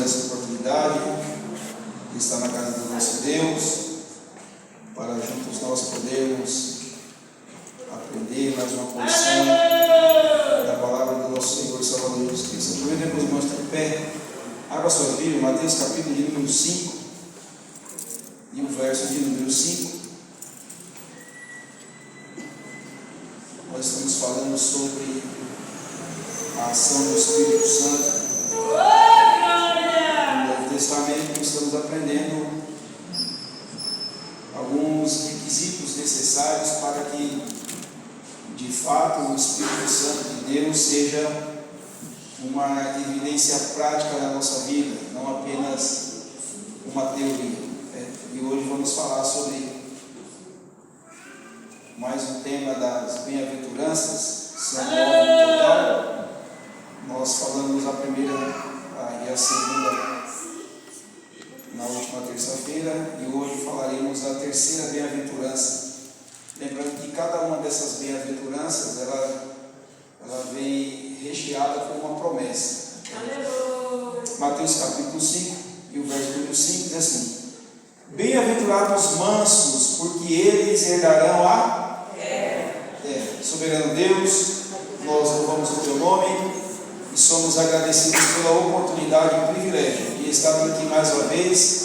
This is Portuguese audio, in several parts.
essa oportunidade de estar na casa do nosso Deus, para juntos nós podermos aprender mais uma porção da palavra do nosso Senhor e Salvador Jesus Cristo. Aproveitemos os irmãos de pé, abra sua Bíblia, Mateus capítulo de número 5 e o verso de número 5. Nós estamos falando sobre a ação do Espírito Santo. No Novo Testamento estamos aprendendo alguns requisitos necessários para que de fato o Espírito Santo de Deus seja uma evidência prática na nossa vida, não apenas uma teoria. E hoje vamos falar sobre mais um tema das bem-aventuranças. São 9 no total. Nós falamos a primeira e a segunda na última terça-feira, e hoje falaremos da terceira bem-aventurança. Lembrando que cada uma dessas bem-aventuranças ela vem recheada com uma promessa. Mateus capítulo 5 e o verso número 5 diz assim: bem-aventurados os mansos, porque eles herdarão a terra. Soberano Deus, nós louvamos o teu nome e somos agradecidos pela oportunidade e o privilégio de estar aqui mais uma vez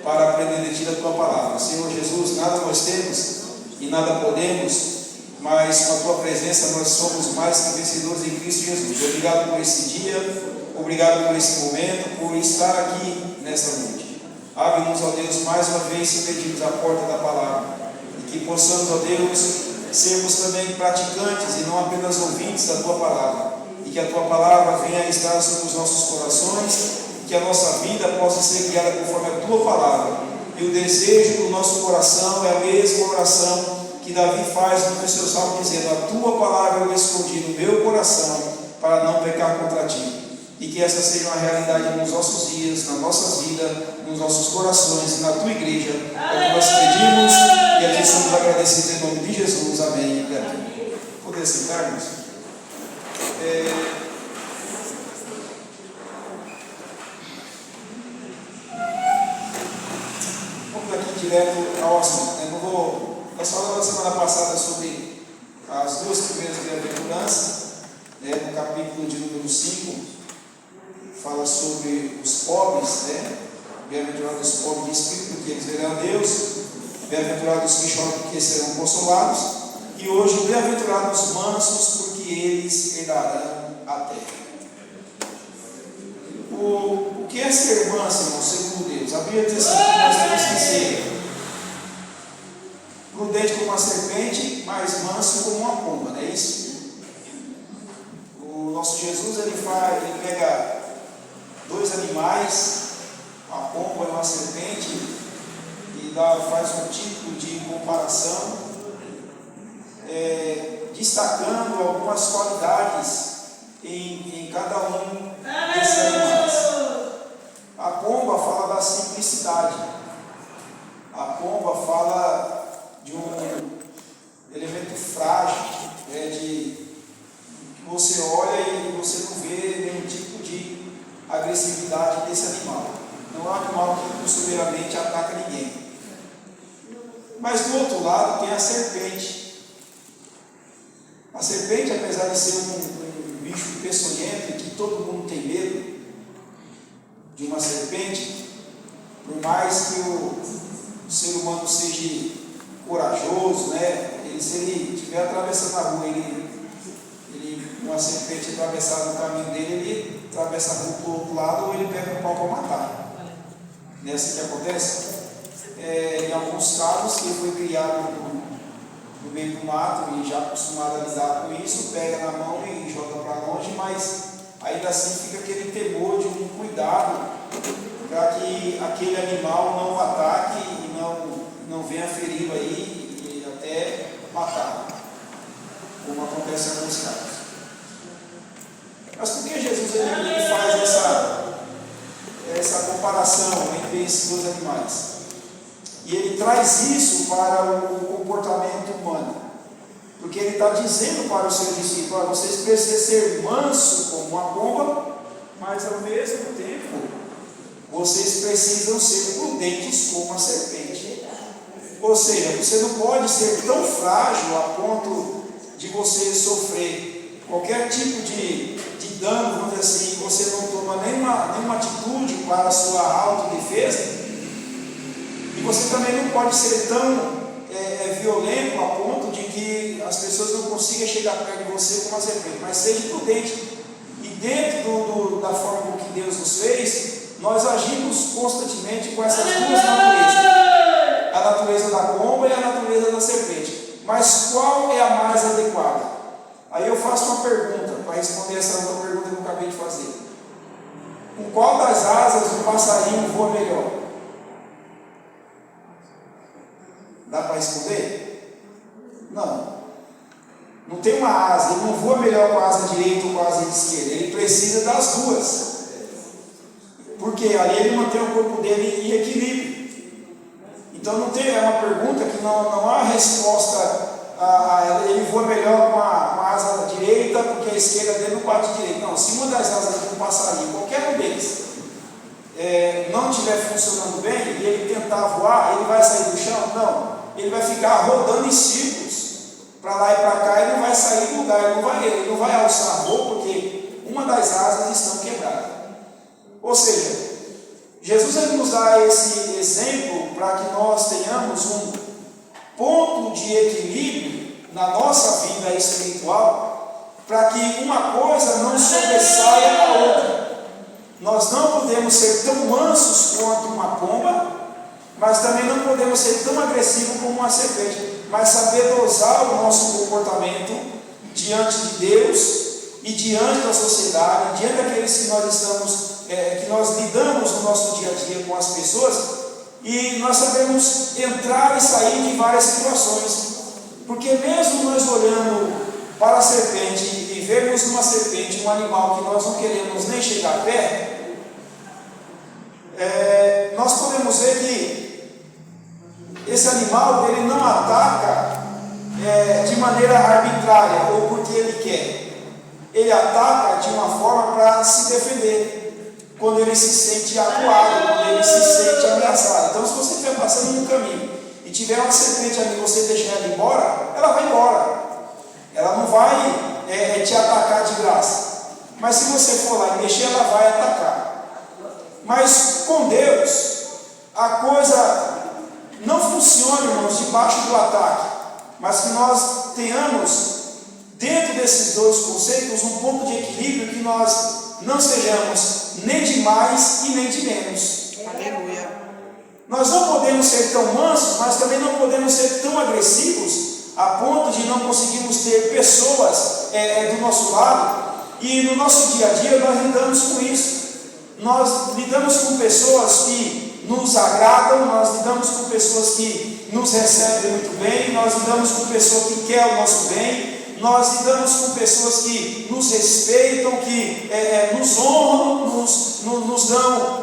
para aprender de ti da tua palavra. Senhor Jesus, nada nós temos e nada podemos, mas com a tua presença nós somos mais que vencedores em Cristo Jesus. Obrigado por esse dia, obrigado por esse momento, por estar aqui nesta noite. Abre-nos, ó Deus, mais uma vez se pedimos a porta da palavra, e que possamos, ó Deus, sermos também praticantes e não apenas ouvintes da tua palavra, e que a tua palavra venha a estar sobre os nossos corações, e que a nossa vida possa ser guiada conforme a tua palavra. E o desejo do nosso coração é a mesma oração que Davi faz no seu salmo, dizendo: a tua palavra eu escondi no meu coração para não pecar contra ti. E que essa seja uma realidade nos nossos dias, na nossa vida, nos nossos corações e na tua igreja. É o que nós pedimos e aqui somos agradecidos em nome de Jesus. Amém. Poder sentar-nos? Vamos aqui direto ao assunto. Nós falamos na semana passada sobre as duas primeiras bem-aventuranças, no capítulo de número 5. Fala sobre os pobres, bem-aventurados os pobres de espírito, porque eles verão a Deus, bem-aventurados os que choram, porque serão consolados, e hoje, bem-aventurados os mansos, porque eles herdarão a terra. O que é ser manso, irmão, segundo Deus? A Bíblia diz assim, que nós temos que ser prudente como uma serpente, mas manso como uma pomba, não é isso? O nosso Jesus, ele pega dois animais, uma pomba e uma serpente, e faz um tipo de comparação, destacando algumas qualidades em cada um desses animais. A pomba fala da simplicidade, a pomba fala de um elemento frágil, que você olha e você não vê nenhum tipo de agressividade desse animal. Não é um animal que costumeiramente ataca ninguém. Mas do outro lado tem a serpente. A serpente, apesar de ser um bicho peçonhento e que todo mundo tem medo de uma serpente, por mais que o ser humano seja corajoso, se ele estiver atravessando a rua, uma serpente atravessar no caminho dele, ele atravessa a rua para o outro lado, ou ele pega um pau para matar. Não é assim que acontece? Em alguns casos, ele foi criado no meio do mato e já acostumado a lidar com isso, pega na mão e joga para longe, mas ainda assim fica aquele temor de um cuidado para que aquele animal não o ataque e não venha feri-lo aí e até matar, como acontece em alguns casos. Mas por que Jesus ele faz essa comparação entre esses dois animais? E ele traz isso para o comportamento humano, porque ele está dizendo para os seus discípulos: vocês precisam ser mansos como uma pomba, mas ao mesmo tempo vocês precisam ser prudentes como a serpente. Ou seja, você não pode ser tão frágil a ponto de você sofrer qualquer tipo de dano, vamos dizer assim, que você não toma nenhuma atitude para a sua autodefesa. E você também não pode ser tão violento a ponto de que as pessoas não consigam chegar perto de você como a serpente, mas seja prudente. E dentro da forma que Deus nos fez, nós agimos constantemente com essas duas naturezas, a natureza da pomba e a natureza da serpente. Mas qual é a mais adequada? Aí eu faço uma pergunta para responder essa outra pergunta que eu acabei de fazer. Com qual das asas o passarinho voa melhor? Dá para responder? Não. Não tem uma asa, ele não voa melhor com a asa direita ou com a asa esquerda, ele precisa das duas. Porque ali ele mantém o corpo dele em equilíbrio. Então não tem, é uma pergunta que não há resposta a ela. Ele voa melhor com a asa direita porque a esquerda dele não bate direito. Não, se uma das asas de um passarinho, qualquer um deles, não estiver funcionando bem e ele tentar voar, ele vai sair do chão? Não. Ele vai ficar rodando em círculos para lá e para cá, ele não vai sair do lugar, ele não vai alçar voo porque uma das asas estão quebradas. Ou seja, Jesus ele nos dá esse exemplo para que nós tenhamos um ponto de equilíbrio na nossa vida espiritual, para que uma coisa não sobressaia a outra. Nós não podemos ser tão mansos quanto uma pomba, mas também não podemos ser tão agressivos como uma serpente, mas saber dosar o nosso comportamento diante de Deus e diante da sociedade, diante daqueles que nós estamos, que nós lidamos no nosso dia a dia com as pessoas, e nós sabemos entrar e sair de várias situações, porque mesmo nós olhando para a serpente e vermos numa serpente um animal que nós não queremos nem chegar perto, nós podemos ver que esse animal ele não ataca de maneira arbitrária ou porque ele quer. Ele ataca de uma forma para se defender, quando ele se sente acuado, quando ele se sente ameaçado. Então, se você estiver passando no caminho e tiver uma serpente ali e você deixar ela embora, ela vai embora. Ela não vai te atacar de graça. Mas se você for lá e mexer, ela vai atacar. Mas com Deus, a coisa não funciona, irmãos, debaixo do ataque, mas que nós tenhamos, dentro desses dois conceitos, um ponto de equilíbrio, que nós não sejamos nem de mais e nem de menos. Aleluia. Nós não podemos ser tão mansos, mas também não podemos ser tão agressivos, a ponto de não conseguirmos ter pessoas do nosso lado, e no nosso dia a dia nós lidamos com isso. Nós lidamos com pessoas que nos agradam, nós lidamos com pessoas que nos recebem muito bem, nós lidamos com pessoas que querem o nosso bem, nós lidamos com pessoas que nos respeitam, que nos honram, nos dão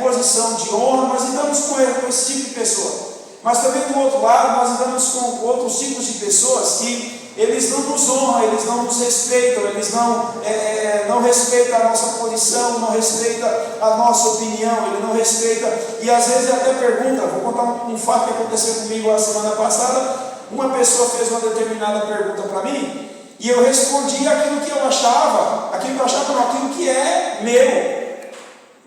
posição de honra. Nós lidamos com esse tipo de pessoa. Mas também do outro lado, nós lidamos com outros tipos de pessoas que eles não nos honram, eles não nos respeitam, eles não respeitam a nossa posição, não respeitam a nossa opinião, ele não respeita, e às vezes até pergunta. Vou contar um fato que aconteceu comigo a semana passada. Uma pessoa fez uma determinada pergunta para mim, e eu respondi aquilo que eu achava, aquilo que é meu,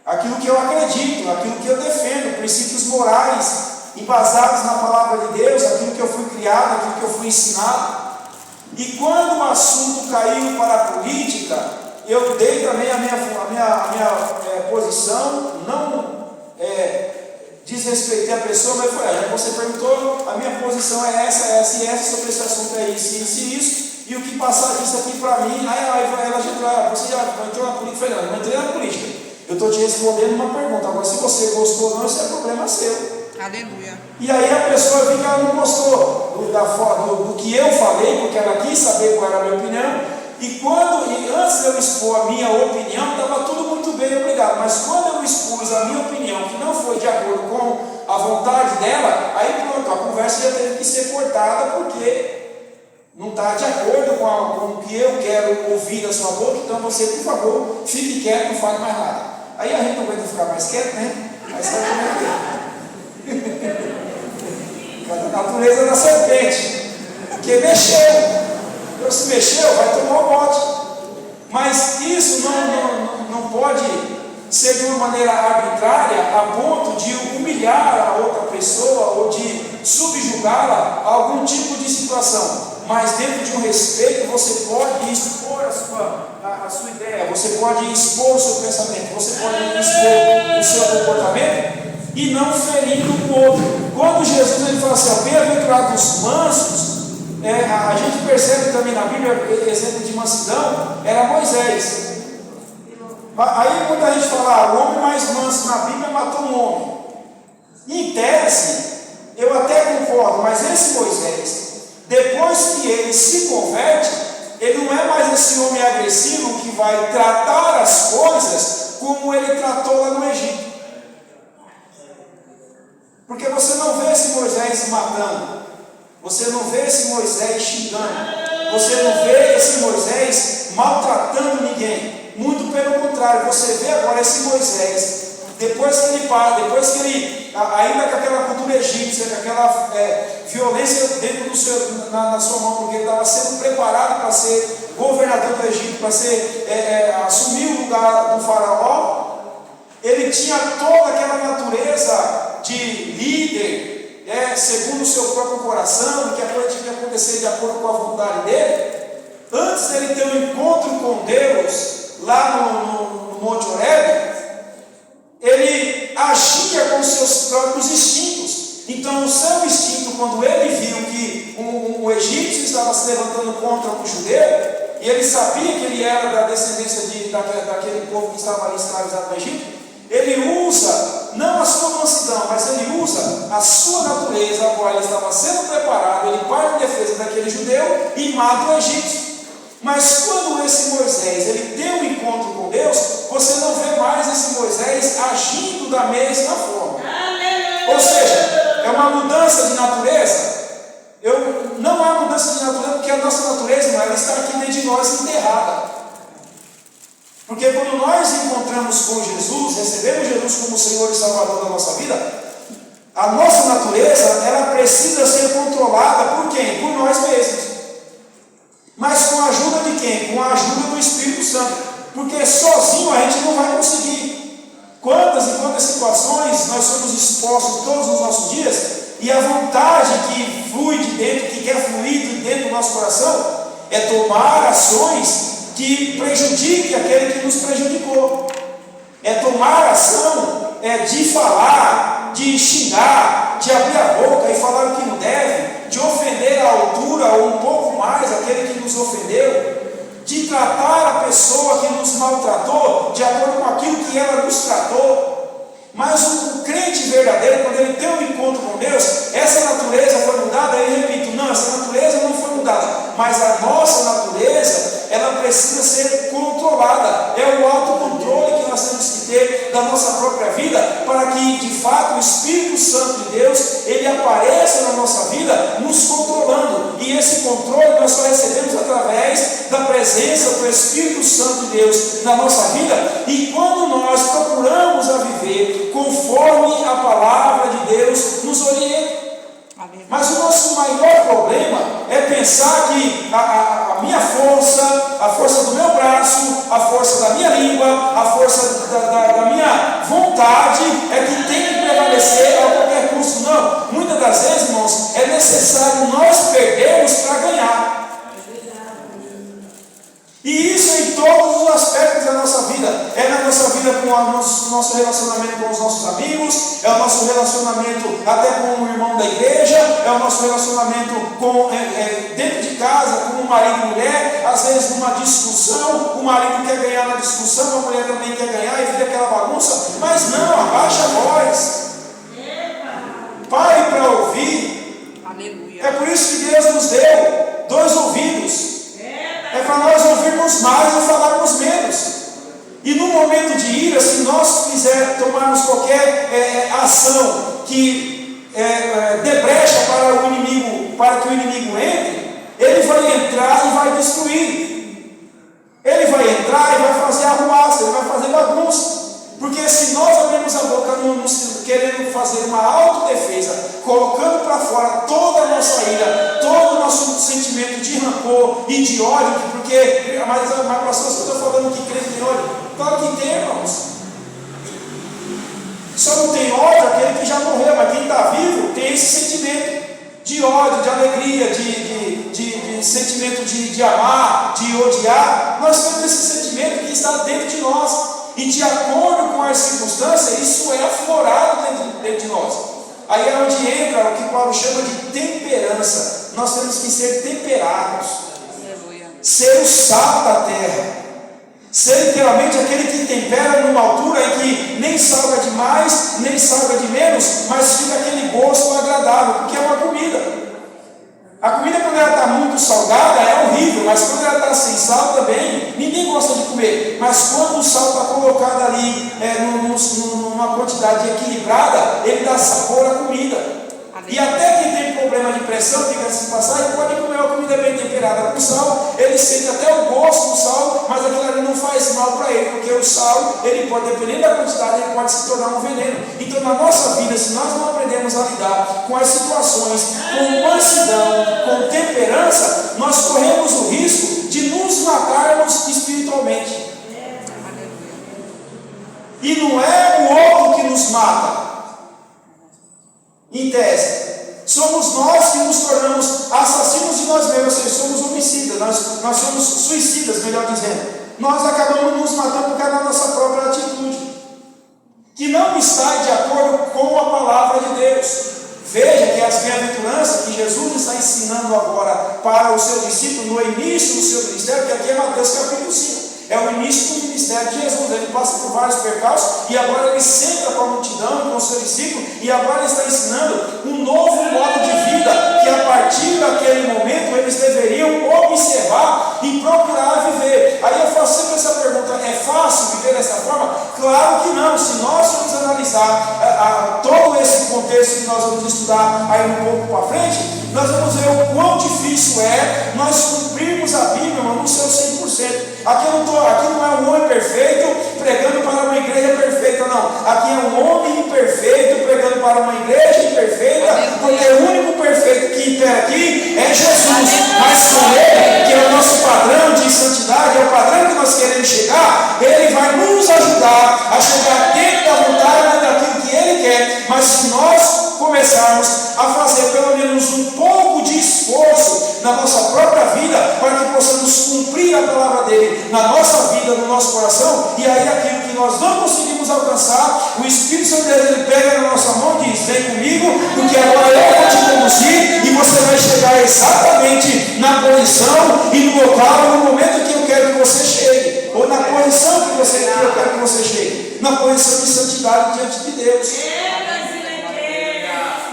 aquilo que eu acredito, aquilo que eu defendo, princípios morais, embasados na palavra de Deus, aquilo que eu fui criado, aquilo que eu fui ensinado. E quando o assunto caiu para a política, eu dei também a minha posição, não desrespeitei a pessoa, mas foi, você perguntou, a minha posição é essa sobre esse assunto, é isso, e o que passar disso aqui para mim, aí ela já entrou, você já entrou na política? Eu falei, não entrei na política, eu estou te respondendo uma pergunta, agora se você gostou ou não, isso é problema seu. Aleluia. E aí a pessoa viu que ela não gostou do que eu falei, porque ela quis saber qual era a minha opinião, e antes de eu expor a minha opinião, estava tudo muito bem, obrigado, mas quando eu expus a minha opinião, que não foi de acordo com a vontade dela, aí pronto, a conversa já teve que ser cortada, porque não está de acordo com o que eu quero ouvir da sua boca. Então você, por favor, fique quieto, não fale mais nada. Aí a gente não aguenta ficar mais quieto, né? Mas sabe como é que é? Cada natureza da serpente. Porque mexeu. Então, se mexeu, vai tomar o bote. Mas isso não pode ser de uma maneira arbitrária a ponto de humilhar a outra pessoa ou de subjugá-la a algum tipo de situação. Mas dentro de um respeito, você pode expor a sua ideia, você pode expor o seu pensamento, você pode expor o seu comportamento e não ferindo o outro. Quando Jesus ele fala assim, bem-aventurados os mansos, a gente percebe também na Bíblia, exemplo de mansidão, era Moisés. Aí muita gente fala, o homem mais manso na Bíblia matou um homem. Em tese, eu até concordo, mas esse Moisés, depois que ele se converte, ele não é mais esse homem agressivo que vai tratar as coisas como ele tratou lá no Egito. Porque você não vê esse Moisés matando, você não vê esse Moisés xingando, você não vê esse Moisés maltratando ninguém. Muito pelo contrário, você vê agora esse Moisés, depois que ele para, depois que ele, ainda com aquela cultura egípcia, com aquela violência dentro na sua mão, porque ele estava sendo preparado para ser governador do Egito, para assumir o lugar do faraó, ele tinha toda aquela natureza de líder, segundo o seu próprio coração, que a coisa tinha que acontecer de acordo com a vontade dele. Antes dele ter um encontro com Deus, lá no Monte Horebe, ele agia com os seus próprios instintos. Então o seu instinto, quando ele viu que o egípcio estava se levantando contra o judeu, e ele sabia que ele era da descendência daquele povo que estava ali escravizado no Egito, ele usa, não a sua mansidão, mas ele usa a sua natureza, a qual ele estava sendo preparado, ele parte em defesa daquele judeu e mata o egípcio. Mas quando esse Moisés ele tem um encontro com Deus, você não vê mais esse Moisés agindo da mesma forma. Ou seja, é uma mudança de natureza. Não há mudança de natureza, porque a nossa natureza, irmão, ela está aqui dentro de nós enterrada. Porque quando nós encontramos com Jesus, recebemos Jesus como Senhor e Salvador da nossa vida, a nossa natureza ela precisa ser controlada por quem? Por nós mesmos. Mas com a ajuda de quem? Com a ajuda do Espírito Santo. Porque sozinho a gente não vai conseguir. Quantas e quantas situações nós somos expostos todos os nossos dias, e a vontade que flui de dentro, que quer fluir de dentro do nosso coração, é tomar ações que prejudiquem aquele que nos prejudicou. É tomar ação de falar, de xingar, de abrir a boca e falar o que não deve, de ofender à altura ou um pouco mais aquele que nos ofendeu, de tratar a pessoa que nos maltratou de acordo com aquilo que ela nos tratou. Mas o crente verdadeiro, quando ele tem um encontro com Deus, essa natureza foi mudada. Eu repito, não, essa natureza não foi mudada, mas a nossa natureza, ela precisa ser controlada. É o autocontrole que nós temos que ter da nossa própria vida, para que de fato o Espírito Santo de Deus, ele apareça na nossa vida, nos controlando. E esse controle nós só recebemos através da presença do Espírito Santo de Deus na nossa vida. E quando nós procuramos a viver conforme a palavra de Deus nos orienta. Mas o nosso maior problema é pensar que a minha força, a força do meu braço, a força da minha língua, a força da minha vontade é que tem que prevalecer a qualquer custo. Não, muitas das vezes, irmãos, é necessário nós perdermos para ganhar. E isso em todos os aspectos da nossa vida. É na nossa vida com o nosso relacionamento com os nossos amigos, é o nosso relacionamento até com o irmão da igreja, é o nosso relacionamento dentro de casa, com o marido e mulher. Às vezes numa discussão, o marido quer ganhar na discussão, a mulher também quer ganhar e vira aquela bagunça. Mas não, abaixa a voz. Pare para ouvir. Aleluia. É por isso que Deus nos deu 2 ouvidos. É para nós ouvirmos mais e falarmos menos. E no momento de ira, se nós tomarmos qualquer ação que dê brecha para o inimigo, para que o inimigo entre, ele vai entrar e vai destruir. Ele vai entrar e vai fazer arruaça, ele vai fazer bagunça. Porque se nós abrimos a boca querendo fazer uma autodefesa, colocando para fora toda a nossa ira, todo o nosso sentimento de rancor e de ódio, porque, mas pastor, você está falando que crente tem ódio? Claro que tem, irmãos. Só não tem ódio aquele que já morreu, mas quem está vivo tem esse sentimento de ódio, de alegria, de sentimento de amar, de odiar. Nós temos esse sentimento que está dentro de nós. E de acordo com as circunstâncias, isso é aflorado dentro de nós. Aí é onde entra o que Paulo chama de temperança. Nós temos que ser temperados, ser o sal da terra, ser literalmente aquele que tempera numa altura em que nem salga de mais, nem salga de menos, mas fica aquele gosto agradável, porque é uma comida. A comida, quando ela está muito salgada, é horrível, mas quando ela está sem sal também, ninguém gosta de comer. Mas quando o sal está colocado ali numa quantidade equilibrada, ele dá sabor à comida. E até quem tem problema de pressão, fica assim passar, ele pode comer uma comida bem temperada com sal, ele sente até o gosto do sal, mas aquilo ali não faz mal para ele, porque o sal, ele pode, dependendo da quantidade, ele pode se tornar um veneno. Então, na nossa vida, se nós não aprendemos a lidar com as situações, com mansidão, com temperança, nós corremos o risco de nos matarmos espiritualmente. E não é o outro que nos mata. Em tese, somos nós que nos tornamos assassinos de nós mesmos, ou seja, somos homicidas, nós somos suicidas, melhor dizendo. Nós acabamos nos matando por causa da nossa própria atitude, que não está de acordo com a palavra de Deus. Veja que as bem-aventuranças que Jesus está ensinando agora para o seu discípulo no início do seu ministério, que aqui é Mateus capítulo 5. É o início do ministério de Jesus. Ele passa por vários percalços e agora ele senta com a multidão e com o seu discípulo e agora ele está ensinando um novo modo de vida que a partir daquele momento eles deveriam observar e procurar viver. Aí eu faço sempre essa pergunta: é fácil viver dessa forma? Claro que não. Se nós formos analisar todo esse contexto que nós vamos estudar aí um pouco para frente, nós vamos ver o quão difícil é nós cumprirmos a Bíblia, irmão, no seu 100%. Aqui não é um homem perfeito pregando para uma igreja perfeita, não. Aqui é um homem imperfeito pregando para uma igreja imperfeita, porque o único perfeito que impera aqui é Jesus. Mas com Ele, que é o nosso padrão de santidade, é o padrão que nós queremos chegar, Ele vai nos ajudar a chegar dentro da vontade daquilo que Ele quer. Mas se nós começarmos a fazer pelo menos um pouco de esforço na nossa própria vida, para que possamos cumprir a palavra dele na nossa vida, no nosso coração, e aí aquilo que nós não conseguimos alcançar, o Espírito Santo de Deus, ele pega na nossa mão e diz: vem comigo, porque agora eu vou te conduzir, e você vai chegar exatamente na posição e no local, no momento que eu quero que você chegue, ou na posição que eu quero que você chegue, na posição de santidade diante de Deus.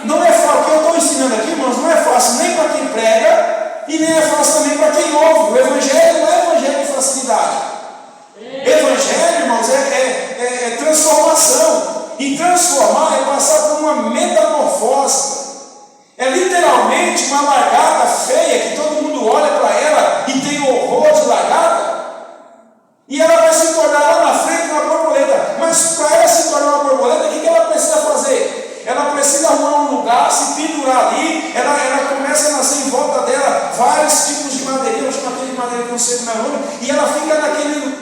Não é fácil, o que eu estou ensinando aqui, irmãos, não é fácil nem para quem prega e nem é fácil também para quem ouve. O Evangelho não é evangelho de facilidade. Evangelho, irmãos, é transformação. E transformar é passar por uma metamorfose. É literalmente uma lagarta feia que todo mundo olha para ela e tem horror de lagarta. E ela vai se tornar lá na frente uma borboleta. Mas para ela se tornar uma borboleta, o que ela precisa fazer? Ela precisa arrumar um lugar, se pendurar ali, ela começa a nascer em volta dela vários tipos de madeira, eu chamo aquele de madeira que não sei como é o nome, e ela fica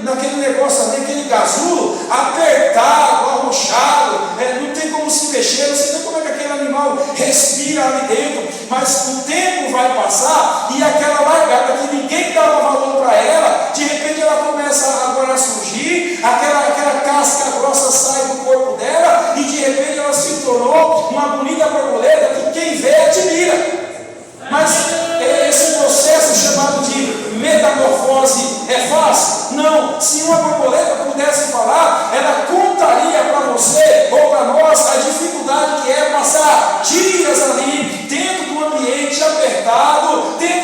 naquele negócio ali, aquele casulo, apertado, arrochado, não tem como se mexer, não sei nem como é que aquele animal respira ali dentro, mas o tempo vai passar e aquela lagarta que ninguém dava valor para ela, de repente ela começa agora a surgir, aquela casca grossa sai do corpo dela e de repente ela se tornou uma bonita borboleta que quem vê admira. Mas esse processo chamado de metamorfose é fácil? Não. Se uma borboleta pudesse falar, ela contaria para você ou para nós a dificuldade que é passar dias ali dentro do ambiente apertado, dentro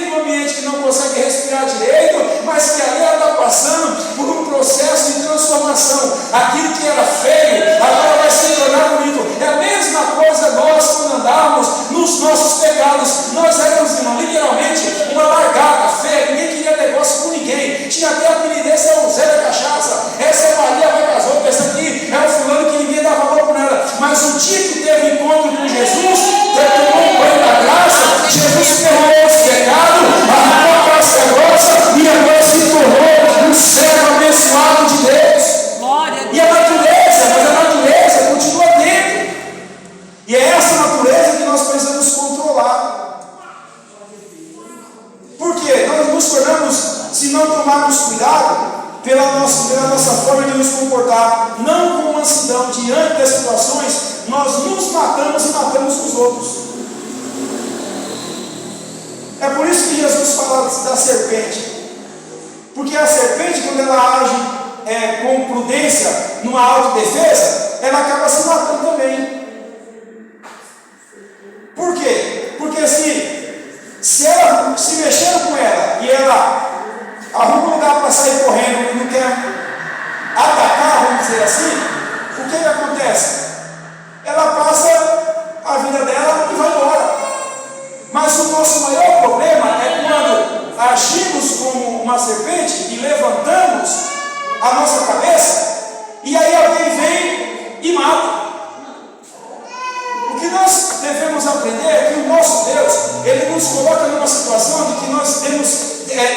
tomarmos cuidado pela nossa forma de nos comportar, não com mansidão diante das situações, nós nos matamos e matamos os outros. É por isso que Jesus fala da serpente, porque a serpente, quando ela age com prudência, numa autodefesa, ela acaba se matando também. Por quê? Porque se ela se mexer com ela e ela arruma um lugar para sair correndo e não quer atacar, vamos dizer assim, o que acontece? Ela passa a vida dela e vai embora. Mas o nosso maior problema é quando agimos como uma serpente e levantamos a nossa cabeça e aí alguém vem e mata. O que nós devemos aprender é que o nosso Deus, Ele nos coloca numa situação de que nós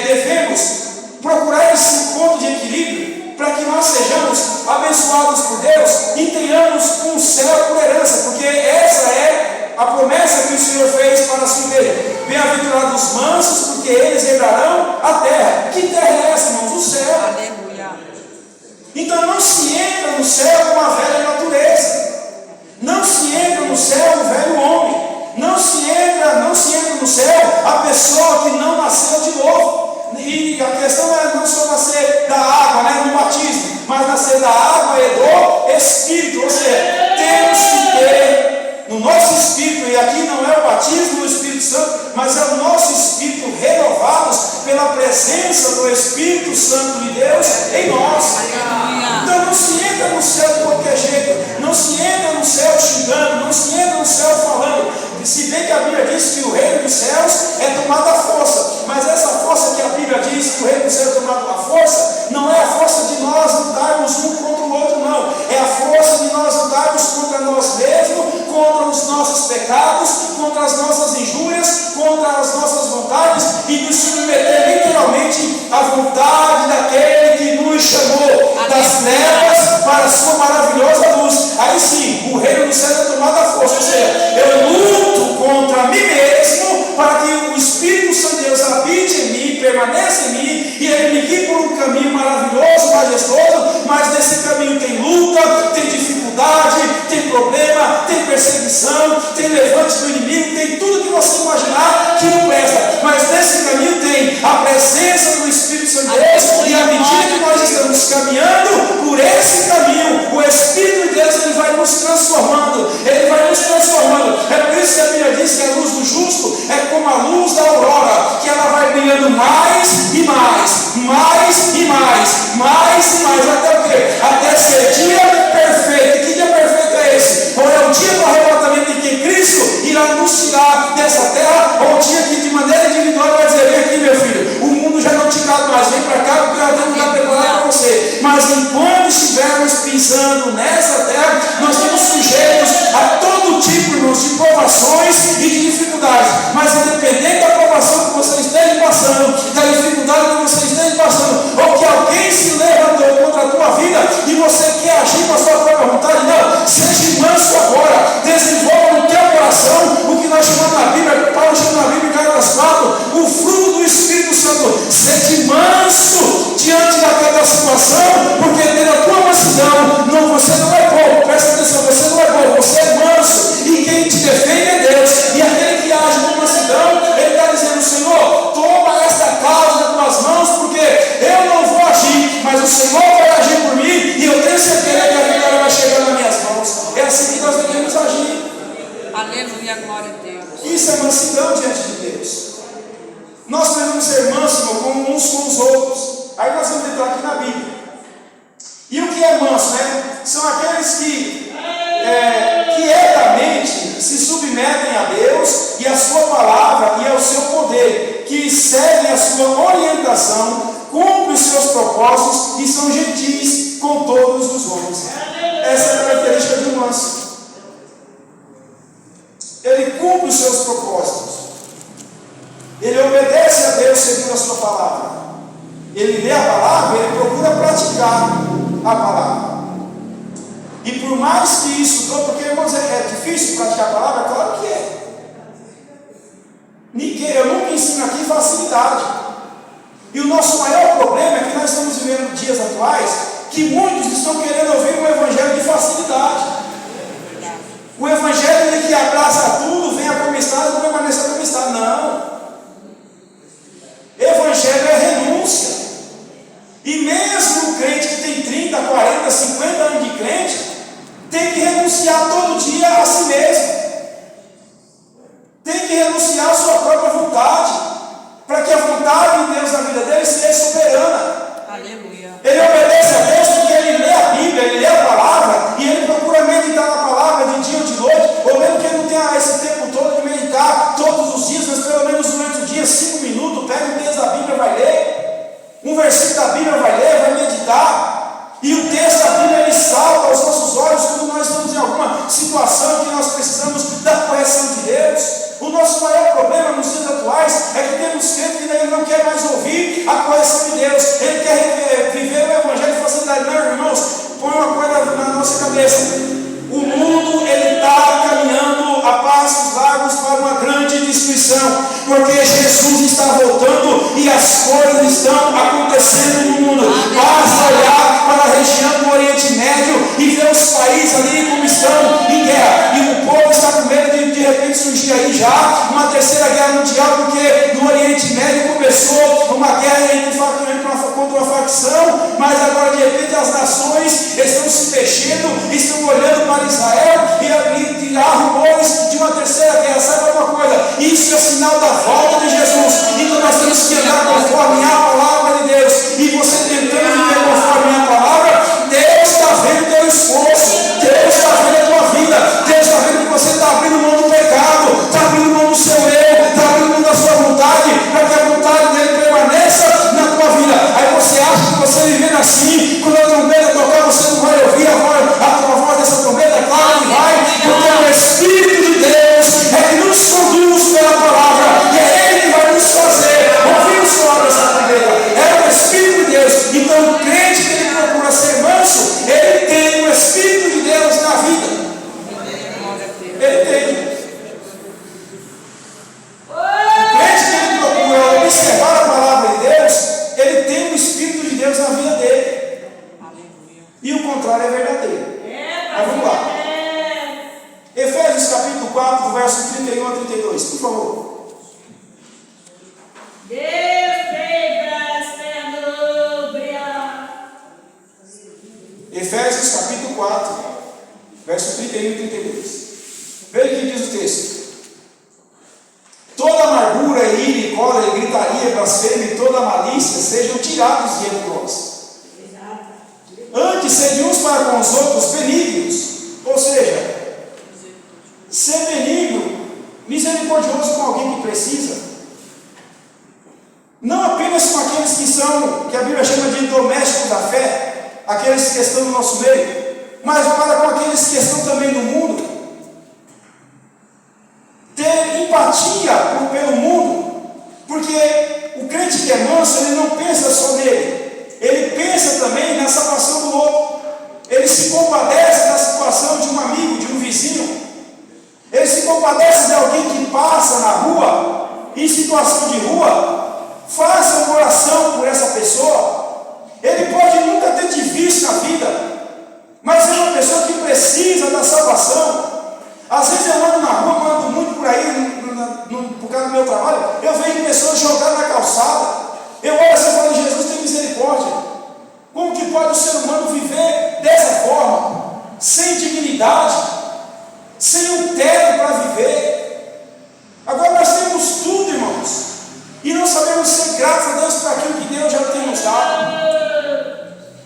devemos procurar esse ponto de equilíbrio para que nós sejamos abençoados por Deus e tenhamos um céu por herança, porque essa é a promessa que o Senhor fez para si mesmo. Bem-aventurados os mansos, porque eles herdarão a terra. Que terra é essa, irmãos? O céu. Aleluia. Então não se entra no céu com a velha natureza. Não se entra no céu o velho homem. Não se entra no céu a pessoa que não nasceu de novo. E a questão é não só nascer da água, no batismo, mas nascer da água e do Espírito. Ou seja, temos que ter no nosso espírito, e aqui não é o batismo do Espírito Santo, mas é o nosso espírito renovados pela presença do Espírito Santo de Deus em nós. Então não se entra no céu de qualquer jeito, não se entra no céu xingando, não se entra no céu falando. Se bem que a Bíblia diz que o reino dos céus é tomado à força, mas essa força que a Bíblia diz que o reino dos céus é tomado à força, não é a força de nós lutarmos um contra o outro, não. É a força de nós lutarmos contra nós mesmos, contra os nossos pecados, contra as nossas injúrias, contra as nossas vontades e nos submeter literalmente à vontade daquele que nos chamou das trevas para a sua maravilhosa luz. Aí sim, o reino dos céus é tomado à força, ou seja, eu luto contra mim mesmo para que o Espírito Santo de Deus habite em mim, permaneça em mim e ele me guie por um caminho maravilhoso, majestoso, mas nesse caminho tem luta, tem dificuldade, tem problema, tem perseguição, tem levante do inimigo, tem tudo que você imaginar que não presta, mas nesse caminho tem a presença do Espírito Santo de Deus, e à medida que nós estamos caminhando por esse caminho, o Espírito de Deus ele vai nos transformando, ele vai nos transformando. É por isso que a Bíblia diz que a luz do justo é como a luz da aurora, que ela vai brilhando mais e mais, mais e mais, mais e mais, até o quê? Até ser dia perfeito. E que dia perfeito é esse? Ou é o dia do arrebatamento em que Cristo irá nos tirar dessa terra, ou o dia que de maneira individual vai dizer: vem aqui, meu filho, o mundo já não te cabe mais, vem para cá porque eu tenho um lugar preparado para você. Mas enquanto estivermos pisando nessa terra, nós estamos sujeitos a todo tipo, irmãos, de provações e de dificuldades. Mas independente da provação que você esteja passando, da dificuldade que você esteja passando, ou que alguém se levantou contra a tua vida e você quer agir com a sua própria vontade, não, seja manso agora, desenvolva no teu coração o que nós chamamos na Bíblia, Paulo chama na Bíblia em Gálatas 4, o fruto do Espírito Santo. Seja manso diante daquela situação, porque pela tua mansidão, você não é bobo, presta atenção, você não é bobo, você é manso, e quem te defende é Deus, e aquele que age com mansidão, ele está dizendo: Senhor, toma esta causa nas tuas mãos, porque eu não vou agir, mas o Senhor vai agir por mim, e eu tenho certeza que a vitória vai chegar nas minhas mãos. É assim que nós devemos agir. Aleluia, glória a Deus. Isso é mansidão diante de Deus. Nós devemos ser mansos, irmão, como uns com os outros. Aí nós vamos entrar aqui na Bíblia. E o que é manso, São aqueles que quietamente se submetem a Deus e a sua palavra e ao seu poder, que seguem a sua orientação, cumprem os seus propósitos e são gentis com todos os homens. Essa é a característica de um manso. Ele cumpre os seus propósitos. Ele obedece a Deus segundo a sua palavra. Ele lê a palavra, ele procura praticar a palavra. E por mais que isso, porque irmãos, é difícil praticar a palavra? Claro que é. Eu nunca ensino aqui facilidade. E o nosso maior problema é que nós estamos vivendo dias atuais que muitos estão querendo ouvir um evangelho de facilidade. O evangelho que abraça tudo, venha como está e permaneça como está. Não. Evangelho é renúncia. E mesmo o crente que tem 30, 40, 50 anos de crente, tem que renunciar todo dia a si mesmo. Tem que renunciar à sua própria vontade, para que a vontade de Deus na vida dele seja soberana. Aleluia. Ele obedece a Deus porque ele lê a Bíblia, ele lê a palavra, e ele procura meditar na palavra de dia ou de noite, ou mesmo que ele não tenha esse tempo todo de meditar todos os dias, mas pelo menos durante o dia, 5 minutos, pega um texto da Bíblia e vai ler, um versículo da Bíblia vai ler, vai meditar, e o texto da Bíblia ele salta aos nossos olhos quando nós estamos em alguma situação que nós precisamos da correção de Deus. O nosso maior problema nos dias atuais é que temos crentes que ele não quer mais ouvir a correção de Deus, ele quer viver o evangelho de facilidade. Não, irmãos, põe uma coisa na nossa cabeça: o mundo ele está caminhando a passos largos para uma grande destruição, porque Jesus está voltando e as coisas estão acontecendo no mundo. Basta olhar para a região do Oriente Médio e ver os países ali como estão em guerra, e o povo está com medo de repente surgir aí já uma terceira guerra mundial, porque no Oriente Médio começou uma guerra contra uma facção, mas agora de repente as nações estão se mexendo, estão olhando para Israel e há rumores de uma terceira guerra. Sabe uma coisa? Isso é sinal da volta de Jesus. Então nós temos que andar conforme a palavra de Deus, e você tentando viver conforme a palavra, Deus está vendo o teu esforço, Deus está vendo a tua vida, Deus está vendo que você está abrindo mão do pecado, está abrindo mão do seu eu, está abrindo mão da sua vontade, para que a vontade dele permaneça na tua vida. Aí você acha que você vivendo assim, quando a trombeta tocar, você não vai ouvir a tua voz dessa trombeta? Claro que vai, porque o Espírito de Deus é que nos conduz pela palavra, e é Ele que vai nos fazer ouvir o som dessa trombeta. É o Espírito de Deus. Então o crente que ele procura ser manso, ele tem o Espírito de Deus na vida. Ele tem. O crente que ele procura observar a palavra de Deus, ele tem o Espírito de Deus na vida dele. E o contrário é verdadeiro. Mas vamos lá. Efésios capítulo 4, verso 31 a 32, por favor. Efésios capítulo 4, verso 31 e 32. Veja o que diz o texto: toda amargura, ira, cólera, gritaria, blasfêmia e toda malícia sejam tirados de entre vós. Antes, sede uns para com os outros benignos, ou seja, ser benigno, misericordioso com alguém que precisa, não apenas com aqueles que a Bíblia chama de domésticos da fé, aqueles que estão no nosso meio, mas para com aqueles que estão também no mundo. Ter empatia pelo mundo, porque o crente que é manso, ele não pensa só nele, ele pensa também na salvação do outro. Ele se compadece da situação de um amigo, de um vizinho, ele se compadece de alguém que passa na rua, em situação de rua. Faça uma oração por essa pessoa. Ele pode nunca ter te visto na vida, mas é uma pessoa que precisa da salvação. Às vezes eu ando na rua, ando muito por aí, por causa do meu trabalho, eu vejo pessoas jogadas na calçada. Eu olho assim e falo: Jesus, tem misericórdia. Como que pode o ser humano viver dessa forma, sem dignidade, sem um teto para viver? Agora nós temos tudo, irmãos, e não sabemos ser gratos a Deus por aquilo que Deus já tem nos dado.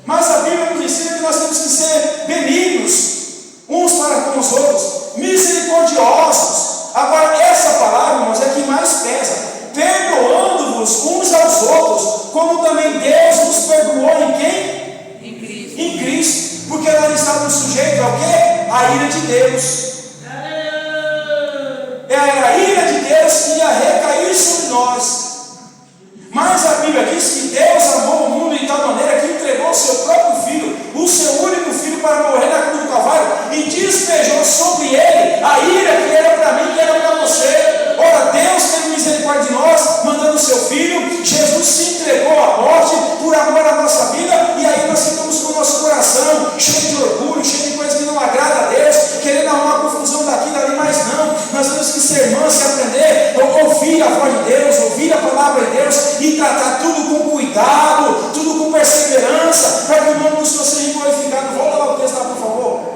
Mas a Bíblia nos ensina que nós temos que ser benignos uns para com os outros, misericordiosos. Agora essa palavra, irmãos, é que mais pesa: perdoando-vos uns aos outros, como também Deus nos perdoou em quem? Em Cristo. Em Cristo. Porque nós estávamos sujeitos ao quê? À ira de Deus. Era a ira de Deus que ia recair sobre nós. Mas a Bíblia diz que Deus amou o mundo de tal maneira que entregou o seu próprio Filho, o seu único Filho, para morrer na cruz do Calvário, e despejou sobre ele a ira que era para mim, que era para você. Ora, Deus teve misericórdia de nós, mandando o seu Filho. Jesus se entregou tratar tudo com cuidado, tudo com perseverança, para que o nome do Senhor seja glorificado. Volta lá o texto lá, por favor.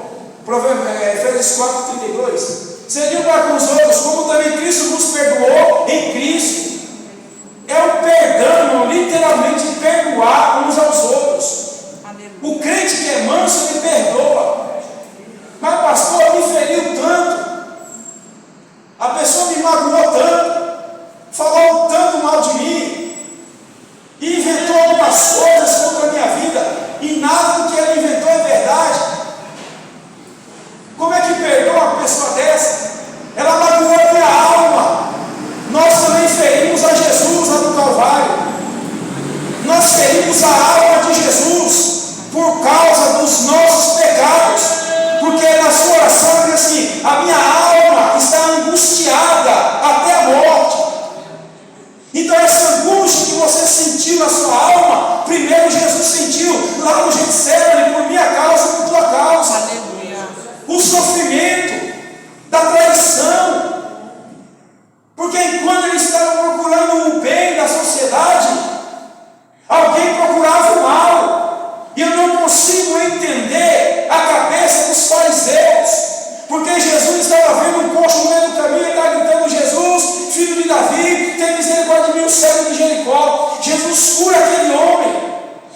Efésios 4:32. Seriam para com os outros, como também Cristo nos perdoou em Cristo. É o perdão, irmão, literalmente perdoar uns aos outros. O crente que é manso, ele perdoa. Mas pastor, me feriu tanto, a pessoa me magoou tanto, falou tanto mal de mim, e inventou algumas coisas contra a minha vida, e nada do que ele inventou é verdade. Como é que perdoa uma pessoa dessa? Ela magoou a minha alma. Nós também ferimos a Jesus lá no Calvário. Nós ferimos a alma de Jesus por causa dos nossos pecados, porque na sua oração diz assim: a minha alma está angustiada até a morte. Então essa angústia que você sentiu na sua alma, primeiro Jesus sentiu lá no Getsemane, por minha causa e por tua causa. Aleluia. O sofrimento da traição, porque enquanto ele estava procurando o bem da sociedade, alguém procurava o mal. E eu não consigo entender a cabeça dos fariseus, porque Jesus estava vendo um coxo no meio do caminho e estava gritando: Jesus, filho de Davi, tem misericórdia de mim, o cego de Jericó. Jesus cura aquele homem,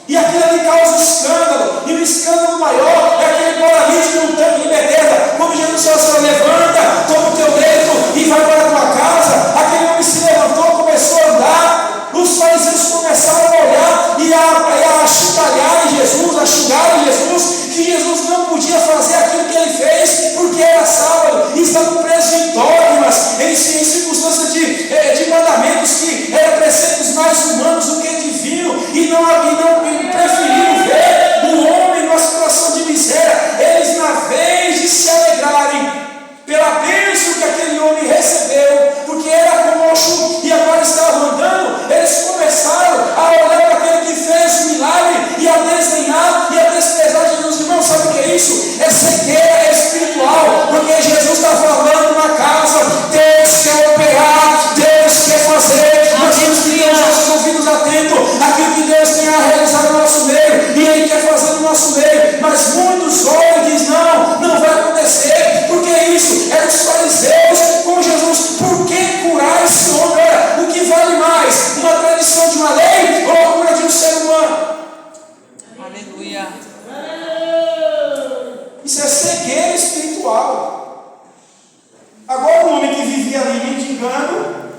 e aquilo ali causa escândalo, e o escândalo maior é aquele paralítico no tanque de Betesda. Quando Jesus falou assim: levanta, toma o teu leito e vai para a tua casa, aquele homem se levantou, começou a andar. Os fariseus começaram a olhar e a chincalhar em Jesus, a xingar em Jesus, que Jesus não podia fazer aquilo que ele fez, porque era sábado, e estavam presos em dogmas, em circunstâncias de mandamentos que eram preceitos mais humanos do que divino, e não preferiram ver o homem numa situação de miséria. Eles, na vez de se alegrarem pela bênção que aquele homem recebeu, porque era coxo e agora estava andando, eles começaram a olhar para aquele que fez o milagre e a desdenhar e a desprezar Jesus. Irmão, sabe o que é isso? É cegueira espiritual, porque Jesus está falando na casa. Deus quer operar, Deus quer fazer. Nós temos que ter os nossos ouvidos atentos àquilo que Deus tem a realizar no nosso meio, e Ele quer fazer no nosso meio. Mas muitos olham e dizem: não vai acontecer. Porque isso é dos fariseus com Jesus. Por que curar esse homem? Olha, o que vale mais? Uma tradição de uma lei ou a cura de um ser humano? Aleluia. Isso é cegueira espiritual. Agora, um homem que vivia ali mendigando,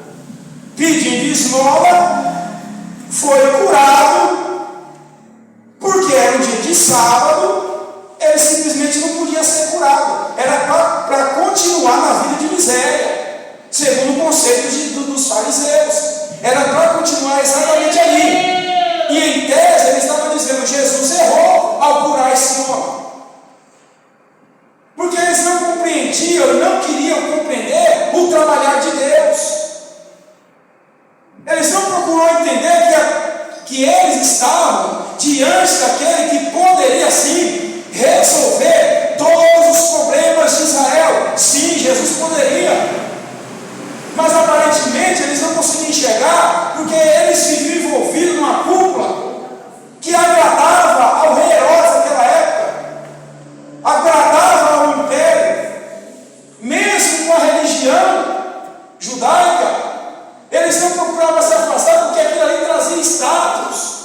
pedindo esmola, foi curado, porque era um dia de sábado. Ele simplesmente não podia ser curado. Era para continuar na vida de miséria, segundo o conceito dos fariseus. Era para continuar exatamente ali. E em tese ele estava dizendo: Jesus errou ao curar esse homem, porque eles não compreendiam, não queriam compreender o trabalhar de Deus. Eles não procuraram entender que eles estavam diante daquele que poderia sim resolver todos os problemas de Israel. Sim, Jesus poderia, mas aparentemente eles não conseguiam enxergar, porque eles viviam envolvidos numa cúpula que agradava ao rei Herodes daquela época, agradava ao império, mesmo com a religião judaica. Eles não procuravam se afastar, porque aquilo ali trazia status.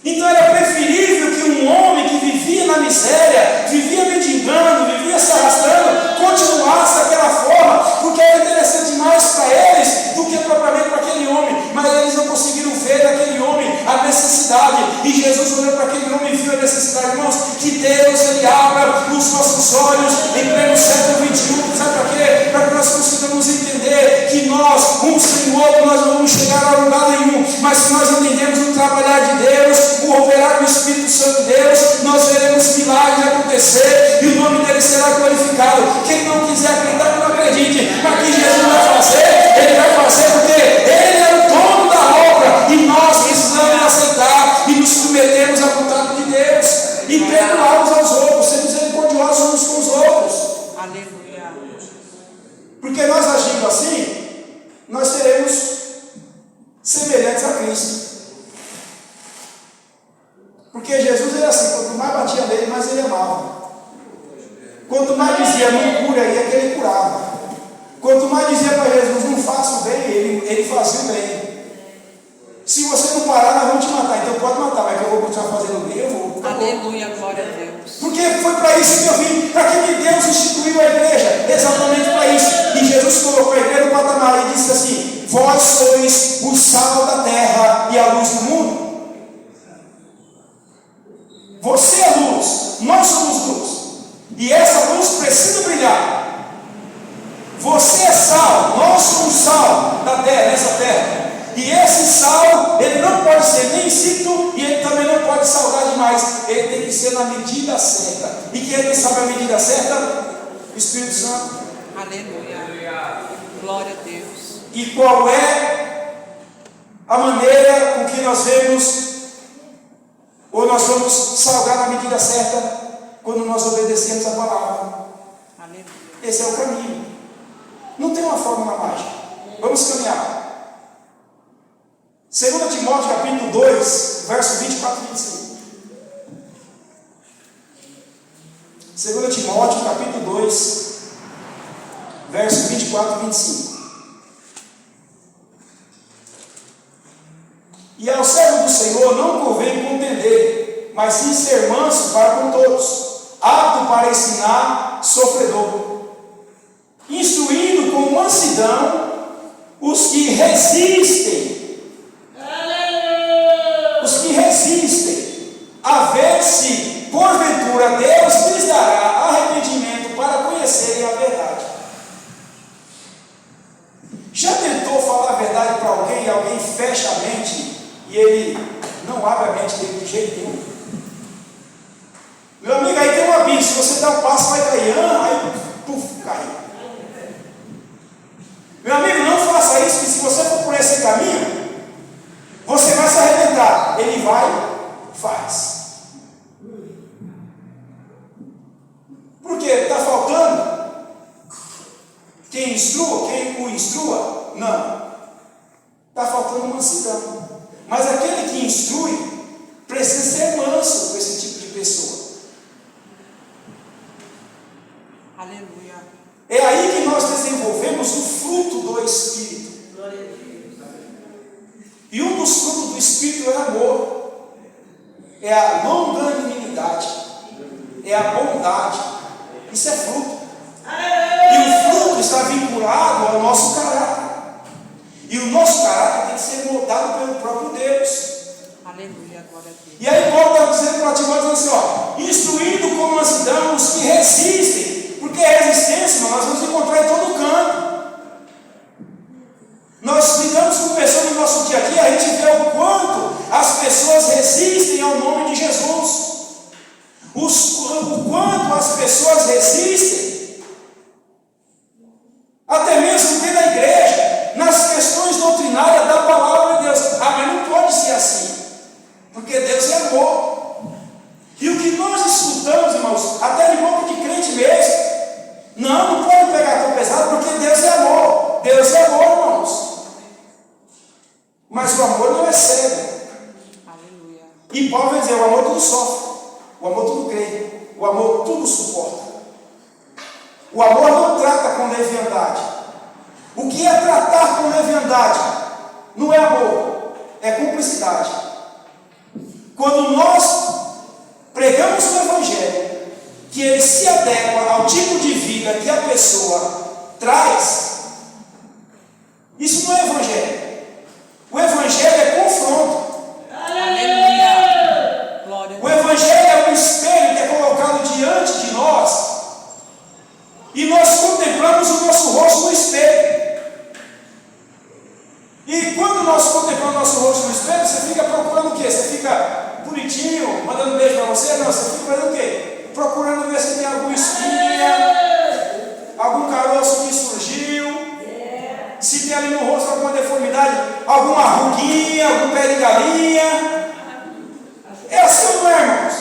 Então era preferível que um homem que vivia na miséria, vivia mendigando, vivia se arrastando, continuasse daquela forma, porque era interessante mais para eles do que propriamente para aquele homem. Mas eles não conseguiram ver naquele homem a necessidade, e Jesus olhou para aquele homem e viu a necessidade. Irmãos, que Deus ele abra os nossos olhos em pleno século XXI. Sabe para quê? Para que nós consigamos entender que nós, um sem o outro, nós não vamos chegar a lugar nenhum, mas se nós entendemos o trabalhar de Deus, o operar do Espírito Santo de Deus, nós veremos milagres acontecer e o nome dele será glorificado. Quem não quiser acreditar, não acredite, mas que Jesus vai fazer, ele vai fazer, porque ele é o dono da obra, e nós precisamos aceitar e nos submetermos à vontade de Deus e perdoar uns aos outros, ser misericordiosos uns com os outros. Aleluia. Porque nós agindo assim, nós seremos semelhantes a Cristo. Quanto mais dizia não cura, aí é que ele curava. Quanto mais dizia para Jesus não faça o bem, ele fazia o bem. Se você não parar, nós vamos te matar. Então pode matar, mas que eu vou continuar fazendo o bem, eu vou. Aleluia, glória a Deus. Porque foi para isso que eu vim, para que Deus instituiu a igreja, exatamente para isso. E Jesus colocou a igreja no patamar e disse assim: vós sois o sal da terra e a luz do mundo. Você é luz, nós somos luz. E essa luz precisa brilhar. Você é sal, nós somos sal da terra, nessa terra. E esse sal, ele não pode ser nem insípido e ele também não pode salgar demais. Ele tem que ser na medida certa. E quem é que sabe a medida certa? O Espírito Santo. Aleluia. Glória a Deus. E qual é a maneira com que nós vemos, ou nós vamos salgar na medida certa, quando nós obedecemos a palavra? Aleluia. Esse é o caminho. Não tem uma fórmula mágica. Vamos caminhar. 2 Timóteo capítulo 2, verso 24 e 25. 2 Timóteo capítulo 2, verso 24 e 25. E ao servo do Senhor não convém contender, mas sim ser manso para com todos, apto para ensinar, sofredor, instruindo com mansidão os que resistem, a ver se porventura Deus lhes dará arrependimento para conhecerem a verdade. Já tentou falar a verdade para alguém e alguém fecha a mente e ele não abre a mente dele de jeito nenhum? Meu amigo, aí tem um abismo, se você dá um passo vai cair, aí puf, cai. Meu amigo, não faça isso, que se você for por esse caminho, você vai se arrebentar. Ele vai, faz. Por quê? Está faltando quem instrua, quem o instrua? Não. Está faltando mansidão. Mas aquele que instrui precisa ser manso com esse tipo de pessoa. Aleluia. É aí que nós desenvolvemos o fruto do Espírito. E um dos frutos do Espírito é amor, é a longanimidade, é a bondade. Isso é fruto. E o fruto está vinculado ao nosso caráter. E o nosso caráter tem que ser moldado pelo próprio Deus. Aleluia, glória a Deus. E aí Paulo está dizendo para Timóteo assim, instruindo com mansidão os que resistem, porque resistência nós vamos encontrar em todo canto. Nós lidamos com pessoas no nosso dia a dia, a gente vê o quanto as pessoas resistem ao nome de Jesus. O quanto as pessoas resistem, até mesmo dentro da igreja, nas questões doutrinárias da palavra de Deus. Mas não pode ser assim, porque Deus é amor. E o que nós escutamos, irmãos, até de boca de crente mesmo, não pode pegar tão pesado, porque Deus é amor. Deus é amor, irmãos. Mas o amor não é cego. Aleluia. E Paulo vai dizer, o amor tudo sofre, o amor tudo crê, o amor tudo suporta. O amor não trata com leviandade. O que é tratar com leviandade? Não é amor, é cumplicidade. Quando nós pregamos o Evangelho, que ele se adequa ao tipo de vida que a pessoa traz, isso não é Evangelho. O Evangelho é confronto. Aleluia. Glória a Deus. O Evangelho é um espelho que é colocado diante de nós e nós contemplamos o nosso rosto no espelho. E quando nós contemplamos o nosso rosto no espelho, você fica procurando o quê? Você fica bonitinho, mandando beijo para você? Não, você fica fazendo o quê? Procurando ver se tem alguma espinha, algum caroço que surgiu, se tem ali no rosto alguma deformidade, alguma ruguinha, algum pé de galinha. É assim, não é, irmãos?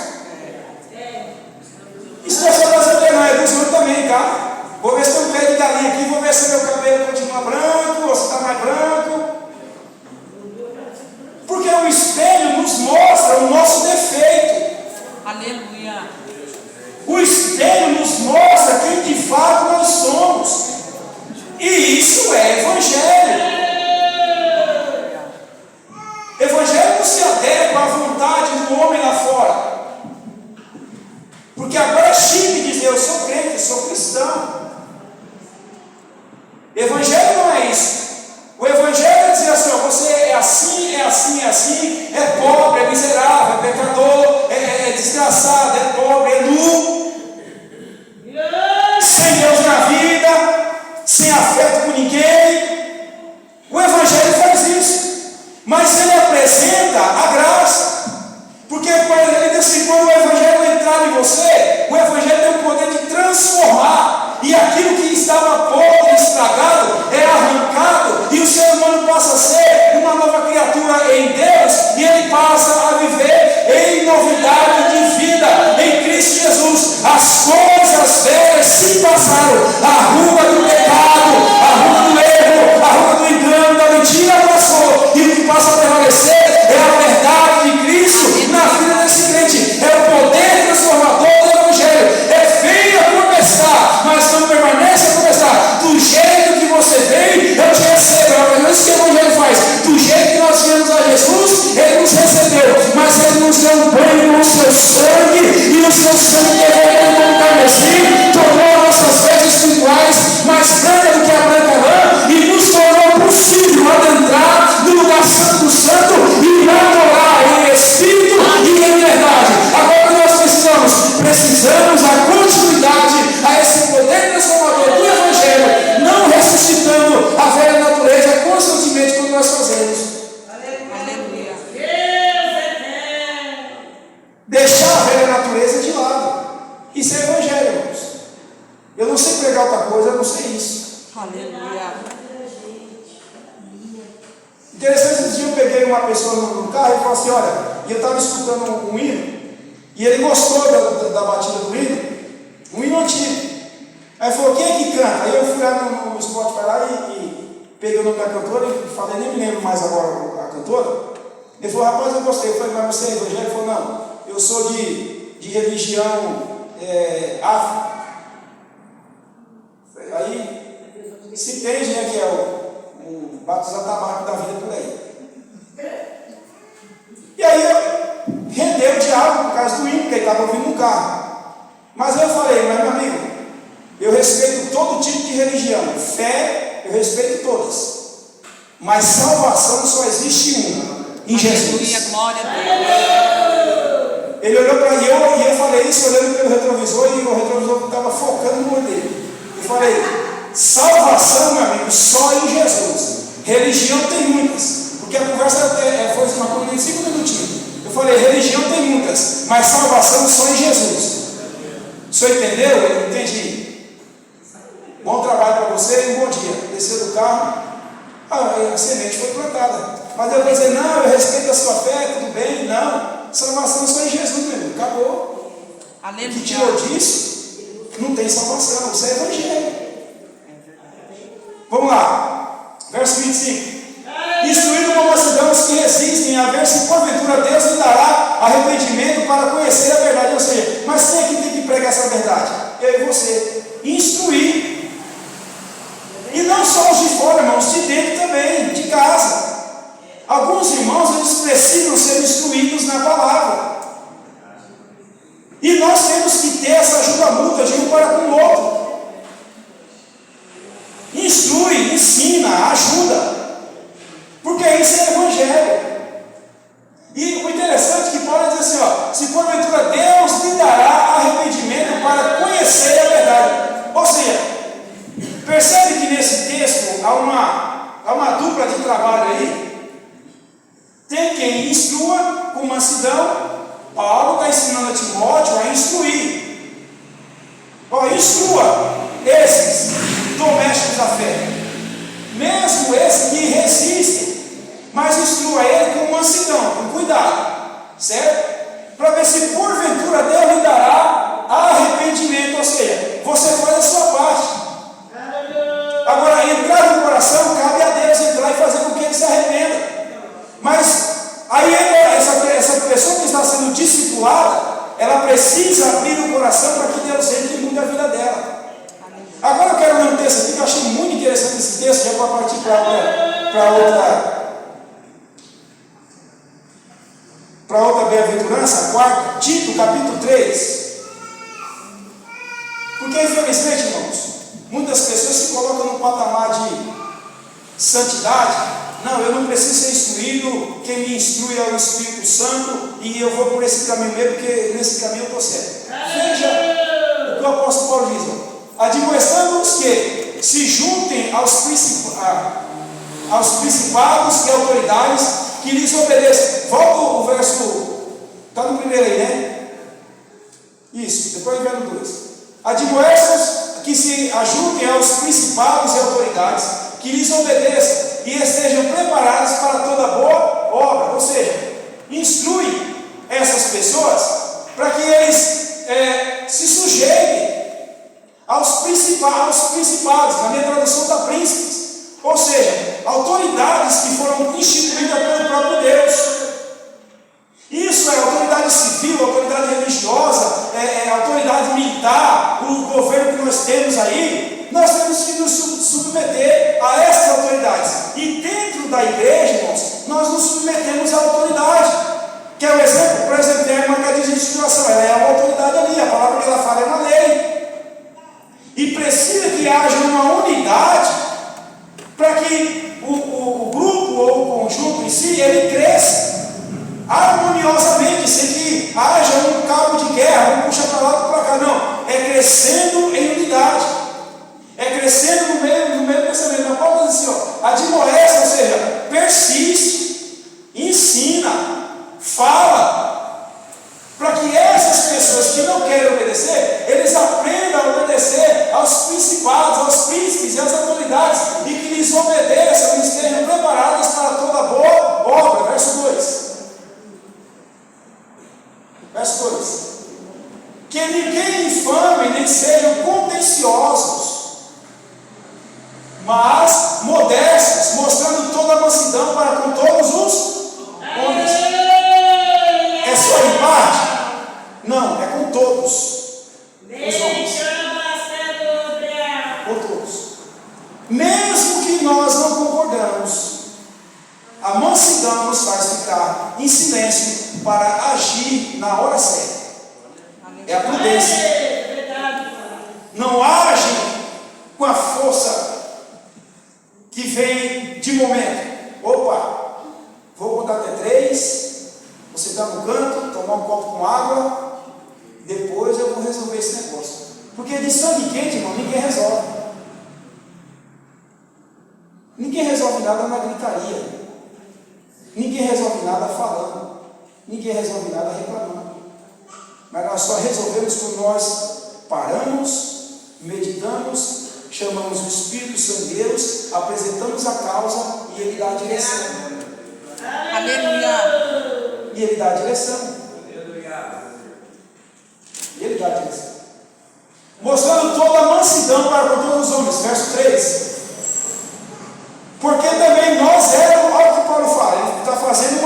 Isso não é só brasileiro, não, é do Senhor também, tá? Vou ver se tem um pé de galinha aqui, vou ver se meu cabelo continua branco, ou se está mais branco. Porque o espelho nos mostra o nosso defeito. Aleluia. O espelho nos Evangelho não é isso. O Evangelho é dizer assim: ó, você é assim, é assim, é assim, é pobre, é miserável, é pecador, é desgraçado, é pobre, é nu, sem Deus na vida, sem afeto com ninguém. O Evangelho faz isso, mas ele apresenta a graça, porque ele diz assim: quando o Evangelho entrar em você, o Evangelho tem o poder de transformar, e aquilo que estava podre, estragado, é arrancado, e o ser humano passa a ser uma nova criatura em Deus, e ele passa a viver em novidade de vida em Cristo Jesus. As coisas velhas se passaram, a rua do pecado, a rua do erro, a rua do engano, da mentira passou, e o que passa a prevalecer é a verdade de Cristo na vida desse crente, é o poder transformador do Evangelho. Venha começar, mas não permaneça a começar. Do jeito que você veio, eu te recebo. É isso que o Evangelho faz. Do jeito que nós viemos a Jesus, Ele nos recebeu, mas Ele nos deu um banho no seu sangue, e o seu sangue é como carmesim, tornou nossas vestes espirituais mais brancas do que a branca lã, e nos tornou possível adentrar no lugar santo do santo e adorar em espírito e em verdade. Agora nós precisamos a continuidade a esse poder transformador do Evangelho, não ressuscitando a velha natureza constantemente como nós fazemos. Aleluia. Deixar a velha natureza de lado. Isso é Evangelho, irmãos. Eu não sei pregar outra coisa, eu não sei isso. Aleluia. Interessante, esse dia eu peguei uma pessoa no carro e falou assim: olha, e eu estava escutando um hino, e ele gostou da batida do hino, um hino antigo. Aí falou: quem é que canta? Aí eu fui lá no Spotify lá e peguei o nome da cantora e falei, nem me lembro mais agora a cantora. Ele falou: rapaz, eu gostei. Eu falei: mas você é evangélico? Ele falou: não, eu sou de religião afro. Aí se entende, né, que é o batizado tabaco da vida por aí. E aí rendeu o diálogo por causa do hino, porque ele estava ouvindo no carro. Mas eu falei: mas meu amigo, eu respeito todo tipo de religião, fé, eu respeito todas, mas salvação só existe uma, em Jesus. Glória a Deus. Ele olhou para mim e eu falei isso olhando pelo retrovisor, e o retrovisor estava focando no olho dele. Eu falei: salvação, meu amigo, só em Jesus. Religião tem muitas, porque a conversa foi uma coisa de 5 minutinhos. Eu falei: religião tem muitas, mas salvação só em Jesus. O senhor entendeu? Eu entendi. Bom trabalho para você e um bom dia. Desceu do carro, a semente foi plantada. Mas eu vou dizer: não, eu respeito a sua fé, tudo bem. Não, salvação só em Jesus, meu irmão. Acabou. Aleluia. O que tirou disso, não tem salvação. Isso é Evangelho. Vamos lá, verso 25. Instruindo uma multidão os que resistem, a ver se porventura Deus lhe dará arrependimento para conhecer a verdade. Ou seja, mas quem é que tem que pregar essa verdade? Eu e você. Instruir. E não só os de fora, irmãos, os de dentro também, de casa. Alguns irmãos, eles precisam ser instruídos na palavra. E nós temos que ter essa ajuda mútua de um para com o outro. Instrui, ensina, ajuda. Porque isso é Evangelho. E o interessante é que Paulo diz assim: ó, se porventura Deus lhe dará arrependimento para conhecer a verdade. Ou seja, percebe que nesse texto há uma dupla de trabalho aí. Tem quem instrua com mansidão. Paulo está ensinando a Timóteo a instruir. Ó, instrua esses domésticos da fé, mesmo esses que resistem, mas instrua ele com mansidão, com cuidado, certo? Para ver se porventura Deus lhe dará arrependimento. Ou seja, você faz a sua parte. Agora, entrar no coração, cabe a Deus entrar e fazer com que ele se arrependa. Mas aí essa pessoa que está sendo discipulada, ela precisa abrir o coração para que Deus entre e mude a vida dela. Agora eu quero ler um texto aqui que eu achei muito interessante esse texto, já para partir para outra bem-aventurança, a quarta, Tito, capítulo 3. Porque infelizmente, irmãos, muitas pessoas se colocam no patamar de santidade. Não, eu não preciso ser instruído, quem me instrui é o Espírito Santo, e eu vou por esse caminho mesmo, porque nesse caminho eu estou certo. Veja o que o apóstolo Paulo diz: admoestando-os que se juntem aos principados e autoridades, que lhes obedeçam. Volta o verso, está no primeiro aí, né? Isso, depois vem no 2. Admoestam-os que se ajuntem aos principados e autoridades, que lhes obedeçam e estejam preparados para toda boa obra. Ou seja, instrui essas pessoas para que eles se sujeitem aos principados, na minha tradução da príncipes, ou seja, autoridades que foram instituídas pelo próprio Deus. Isso é autoridade civil, autoridade religiosa, autoridade militar, o governo que nós temos aí. Nós temos que nos submeter a essas autoridades. E dentro da igreja, irmãos, nós nos submetemos à autoridade. Que é o exemplo, por exemplo, tem a irmã que diz de instituição, ela é uma autoridade ali, a palavra que ela fala é uma lei. E precisa que haja uma unidade para que o grupo ou o conjunto em si, ele cresça harmoniosamente, sem que haja um cabo de guerra, um puxa para lá, outro para cá. Não, é crescendo em unidade, é crescendo no meio pensamento. A Paulo diz assim, admoesta, ou seja, persiste, ensina, fala, para que essas pessoas que não querem obedecer, eles aprendam a obedecer aos principados, aos príncipes e às autoridades, e que lhes obedeçam e estejam preparadas para toda boa obra. Verso 2. Verso 2: que ninguém infame, nem sejam contenciosos, mas modestos, mostrando toda a mansidão para com todos os homens. É só em parte? Não, é com todos os homens. Com todos. Mesmo que nós não concordamos, a mansidão nos faz ficar em silêncio para agir na hora certa. É a prudência. Não age com a força que vem de momento. Opa, vou contar até 3, você está no canto, tomar um copo com água, depois eu vou resolver esse negócio. Porque de sangue quente, irmão, ninguém resolve. Ninguém resolve nada na gritaria. Ninguém resolve nada falando. Ninguém resolve nada reclamando. Mas nós só resolvemos quando nós paramos, meditamos, chamamos o Espírito Santo de Deus, apresentamos a causa e Ele dá a direção. Aleluia. E Ele dá a direção. E Ele dá a direção. Mostrando toda a mansidão para com todos os homens. Verso 3. Porque também nós éramos, olha o que Paulo fala, ele está fazendo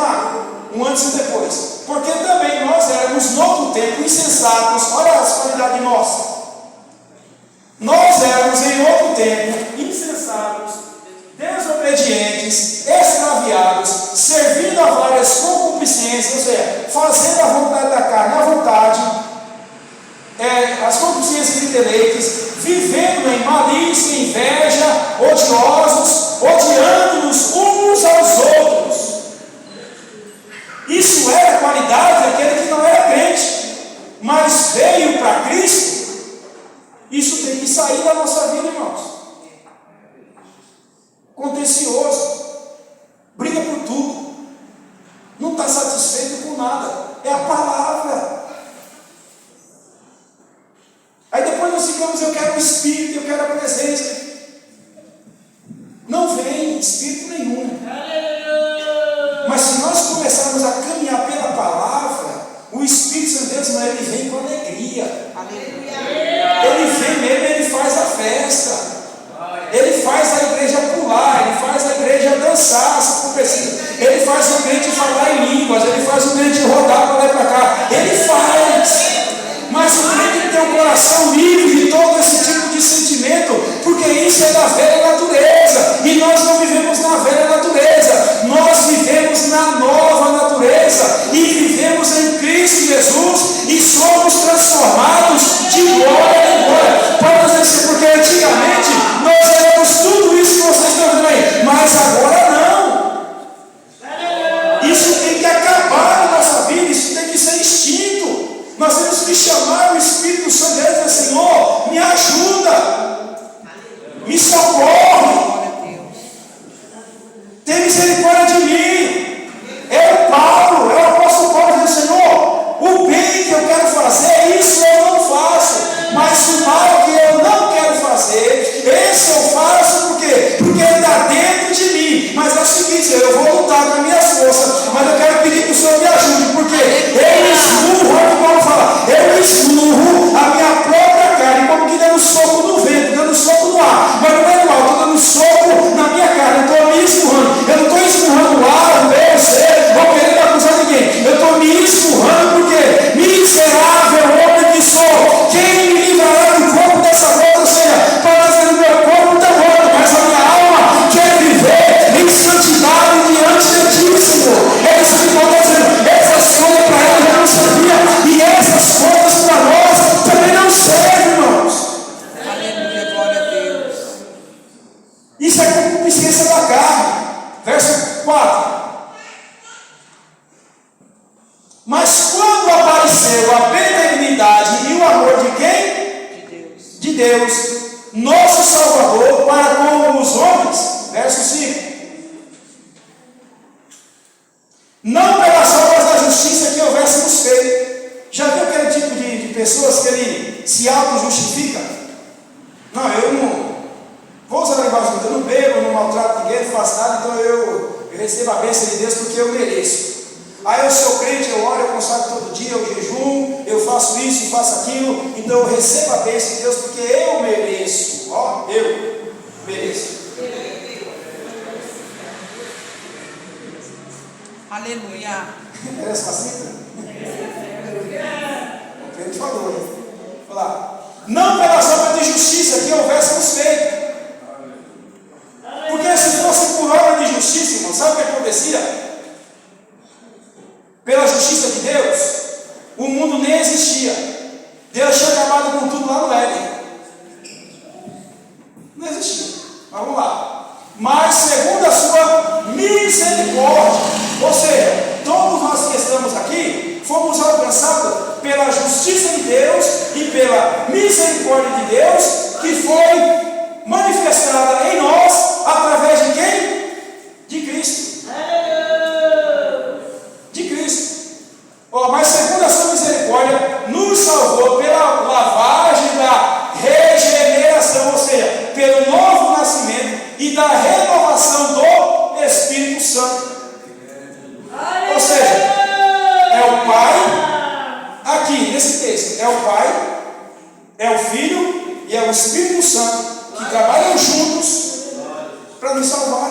um antes e depois. Porque também nós éramos, no outro tempo, insensatos. Olha as qualidades nossas. Nós éramos, em outro tempo, insensatos, desobedientes, extraviados, servindo a várias concupiscências, ou seja, fazendo a vontade da carne, a vontade, as concupiscências e deleites, vivendo em malícia, inveja, odiosos, odiando-nos uns aos outros. Isso era a qualidade daquele que não era crente, mas veio para Cristo. Isso tem que sair da nossa vida, irmãos. Contencioso, briga por tudo, não está satisfeito com nada, é a palavra. Aí depois nós ficamos, eu quero o Espírito, eu quero a presença. Não vem Espírito nenhum. Mas se nós começarmos a caminhar pela palavra, o Espírito Santo de Deus, ele vem com alegria. Ele vem mesmo, ele faz a festa. Ele faz a igreja pular, ele faz a igreja dançar, se for preciso. Ele faz o crente falar em línguas, ele faz o crente rodar para lá e para cá. Ele faz. Mas o crente tem um coração livre de todo esse tipo de me socorre, Glória a Deus. tem misericórdia de mim. É o Paulo, é o apóstolo Paulo dizendo: Senhor, o bem que eu quero fazer, isso eu não faço, mas o mal que eu não quero fazer, esse eu faço. Por quê? Porque ele está dentro de mim. Mas é o seguinte, eu vou lutar com as minhas forças, mas eu quero pedir que o Senhor me ajude, porque eu esmurro, olha o que Paulo fala, eu esmurro a minha própria carne, como que dando soco no vento, dando soco no ar, mas não é mal, estou dando soco na minha carne, eu estou me esmurrando, eu não estou esmurrando o ar, o B, o C, vou querendo acusar ninguém, eu estou me esmurrando, porque miserável homem que sou, quem me livrará do corpo dessa morte? Ou seja, para dizer, o meu corpo está morto, mas a minha alma quer viver em santidade diante de ti, Senhor. É isso que Paulo está dizendo. Essas coisas para ele não serviam, e essas coisas para nós também não servem, irmãos. Aleluia, glória a Deus. Isso é concupiscência da carne. Verso 4. Mas quando apareceu a benignidade e o amor de quem? De Deus. De Deus, nosso Salvador, para com os homens. Verso 5. Não pelas obras da justiça que houvéssemos feito. Já viu aquele tipo de pessoas que ele se auto-justifica? Não, eu não vou usar a linguagem, eu não bebo, não maltrato ninguém, não faço nada, então eu recebo a bênção de Deus porque eu mereço. Aí eu sou crente, eu oro, eu consagro todo dia, eu jejum, eu faço isso, faço aquilo, então eu recebo a bênção de Deus porque eu mereço. Ó, eu mereço. Aleluia. Merece uma cita? O crente falou, hein? Vou lá. Não pelas obras de justiça que houvéssemos feito. Porque se fosse por obra de justiça, irmão, sabe o que acontecia? Pela justiça de Deus, o mundo nem existia. Deus tinha acabado com tudo lá no Éden. Não existia. Mas vamos lá. Mas segundo a sua misericórdia, ou seja, todos nós que estamos aqui fomos alcançados pela justiça de Deus e pela misericórdia de Deus, que foi manifestada em nós através de quem? De Cristo. De Cristo. Oh, mas segundo a sua misericórdia, nos salvou pela lavagem da regeneração, ou seja, pelo novo nascimento e da renovação do Espírito Santo. Ou seja, é o Pai, aqui nesse texto, é o Pai, é o Filho e é o Espírito Santo que trabalham juntos para nos salvar.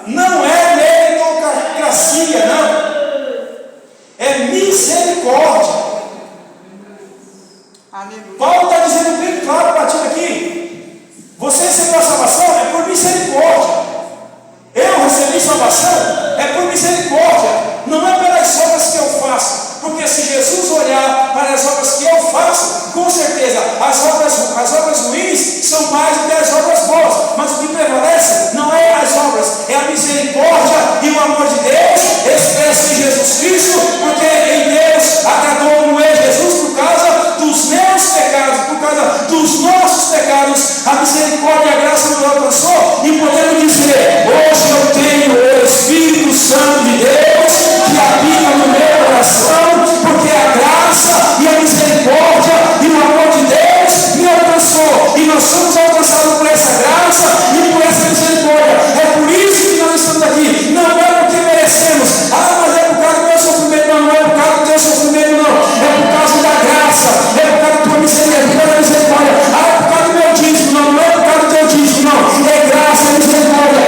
Não é meritocracia, não. É misericórdia. Aleluia. Paulo está dizendo bem claro para ti aqui: você recebeu a salvação é por misericórdia. Eu recebi salvação é por misericórdia. Não é pelas obras que eu faço. Porque se Jesus olhar para as obras que eu faço, com certeza as obras ruins são mais do que as obras boas. Mas o que prevalece não é as obras, é a misericórdia e o amor de Deus expresso em Jesus Cristo, porque em Deus agradou-no é Jesus por causa dos meus pecados, por causa dos nossos pecados. A misericórdia e a graça nos alcançou e podemos dizer: hoje eu tenho o Espírito Santo de Deus que habita no meu coração, porque a graça e a misericórdia e o amor de Deus me alcançou, e nós somos alcançados por essa graça e por essa misericórdia. É por isso que nós estamos aqui. Não é porque merecemos. Mas é por causa do meu sofrimento. Não é por causa do teu sofrimento, não. É por causa da graça, é por causa da tua misericórdia. É por causa do meu dízimo. Não é por causa do teu dízimo, não. É graça e misericórdia.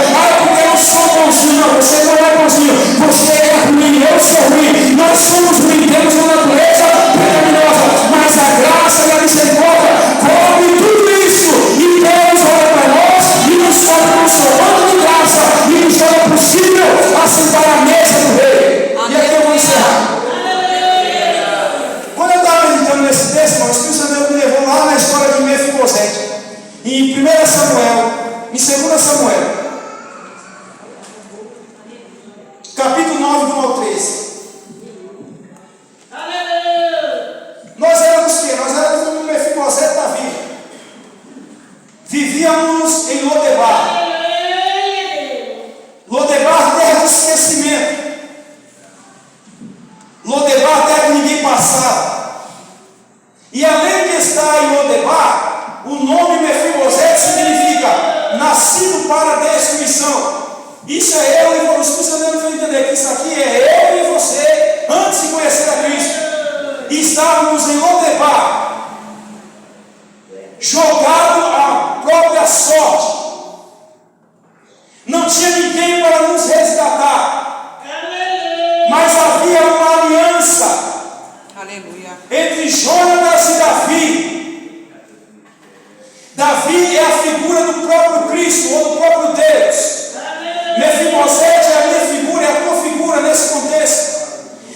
Porque eu sou bonzinho. Não, você não é bonzinho. Você é ruim, eu sou ruim. Nós somos ruins, temos uma natureza pecaminosa, mas a graça e a misericórdia cobre tudo isso, e Deus olha para nós e nos fala consolando de graça e nos torna possível assentar à mesa do Rei. E aqui eu vou encerrar. Quando eu estava meditando nesse texto, o Espírito Santo me levou lá na história de Mefibosete, em 1 Samuel, em 2 Samuel, capítulo 9, do 1 ao 13. Nós éramos quem? Nós éramos um Mefibosete da vida. isso é eu e você. O Espírito Santo vai entender que isso aqui é eu e você, antes de conhecer a Cristo. E estávamos em Lodebar, jogado à própria sorte. Não tinha ninguém para nos resgatar. Mas havia uma aliança. Aleluia. Entre Jonatas e Davi. Davi é a figura do próprio Cristo ou do próprio Deus. Mefibosete é a minha figura, é a tua figura nesse contexto.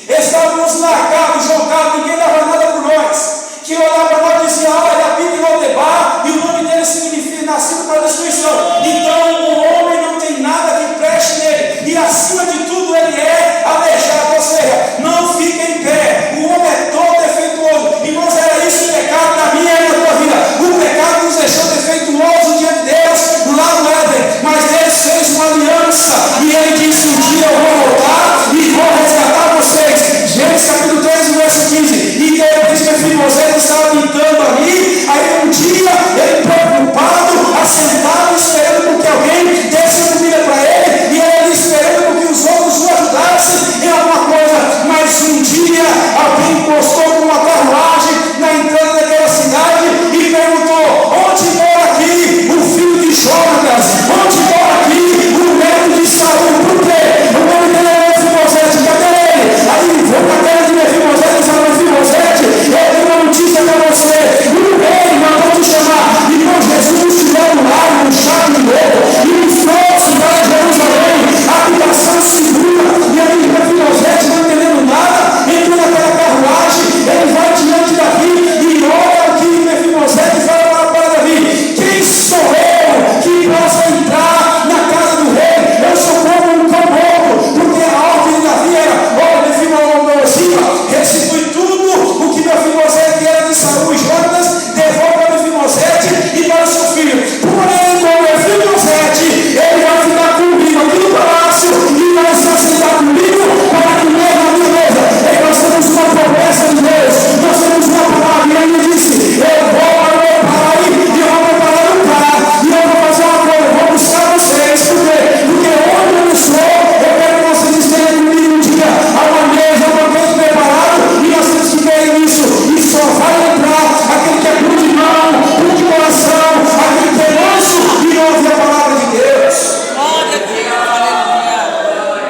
Estávamos largados, jogados, ninguém dava nada por nós. Quem olhava para nós dizia: olha, habita em Lodebar, e o nome dele significa nascido para a destruição. Então o homem não tem nada que preste nele, e acima de tudo ele é aleijado, ou seja, não fica em pé. O homem é todo defeituoso. Irmãos, era isso o pecado na minha e na tua vida. O pecado nos deixou defeituosos diante de Deus, lá no Éden, mas Deus fez uma aliança, e ele disse: um dia eu vou voltar e vou resgatar vocês. Gênesis capítulo 3, verso 15. E depois que Mefibosete estava pintando ali, aí um dia ele preocupado, assentado, esperando por que alguém desse comida para ele, e ele esperando por que os outros o ajudassem em alguma coisa. Mas um dia alguém encostou com uma carruagem na entrada daquela cidade e perguntou: onde mora aqui o filho de Jonatas? Onde mora aqui o neto de Saul? Por quê? O nome dele é Mefibosete. Cadê ele? Aí foi para a terra de Mefibosete e falou: Mefibosete, eu tenho uma notícia para você. O rei mandou te chamar. Irmão, Jesus tirou do lago, um chave de novo, e me trouxe para Jerusalém, a habitação segura. E aí Mefibosete, não entendendo nada, entrou naquela carruagem, ele vai diante de Davi e olha o que Mefibosete fala para Davi: quem sou eu que possa entrar na casa do rei? Eu sou como um caboclo, porque a ordem de Davi era: olha, Mefibosete, restitui tudo o que Mefibosete era de Saul e Jonatas, devolva a Mefibosete e para o seu filho. Porém, com Mefibosete, ele vai ficar comigo aqui no palácio e vai se assentar comigo para comer na minha mesa. E nós temos uma promessa de Deus, nós temos uma palavra, e ele disse: eu vou para o meu pai e eu vou preparar um lugar, e eu vou fazer uma coisa, eu vou buscar vocês. Por quê? Porque onde eu estou, eu quero que vocês estejam comigo um dia, a uma mesa, um momento preparado, e nós temos que ver isso. E só vai entrar aquele que é puro de mão, puro de coração, aquele que é manso e ouve a palavra de Deus. Glória a Deus.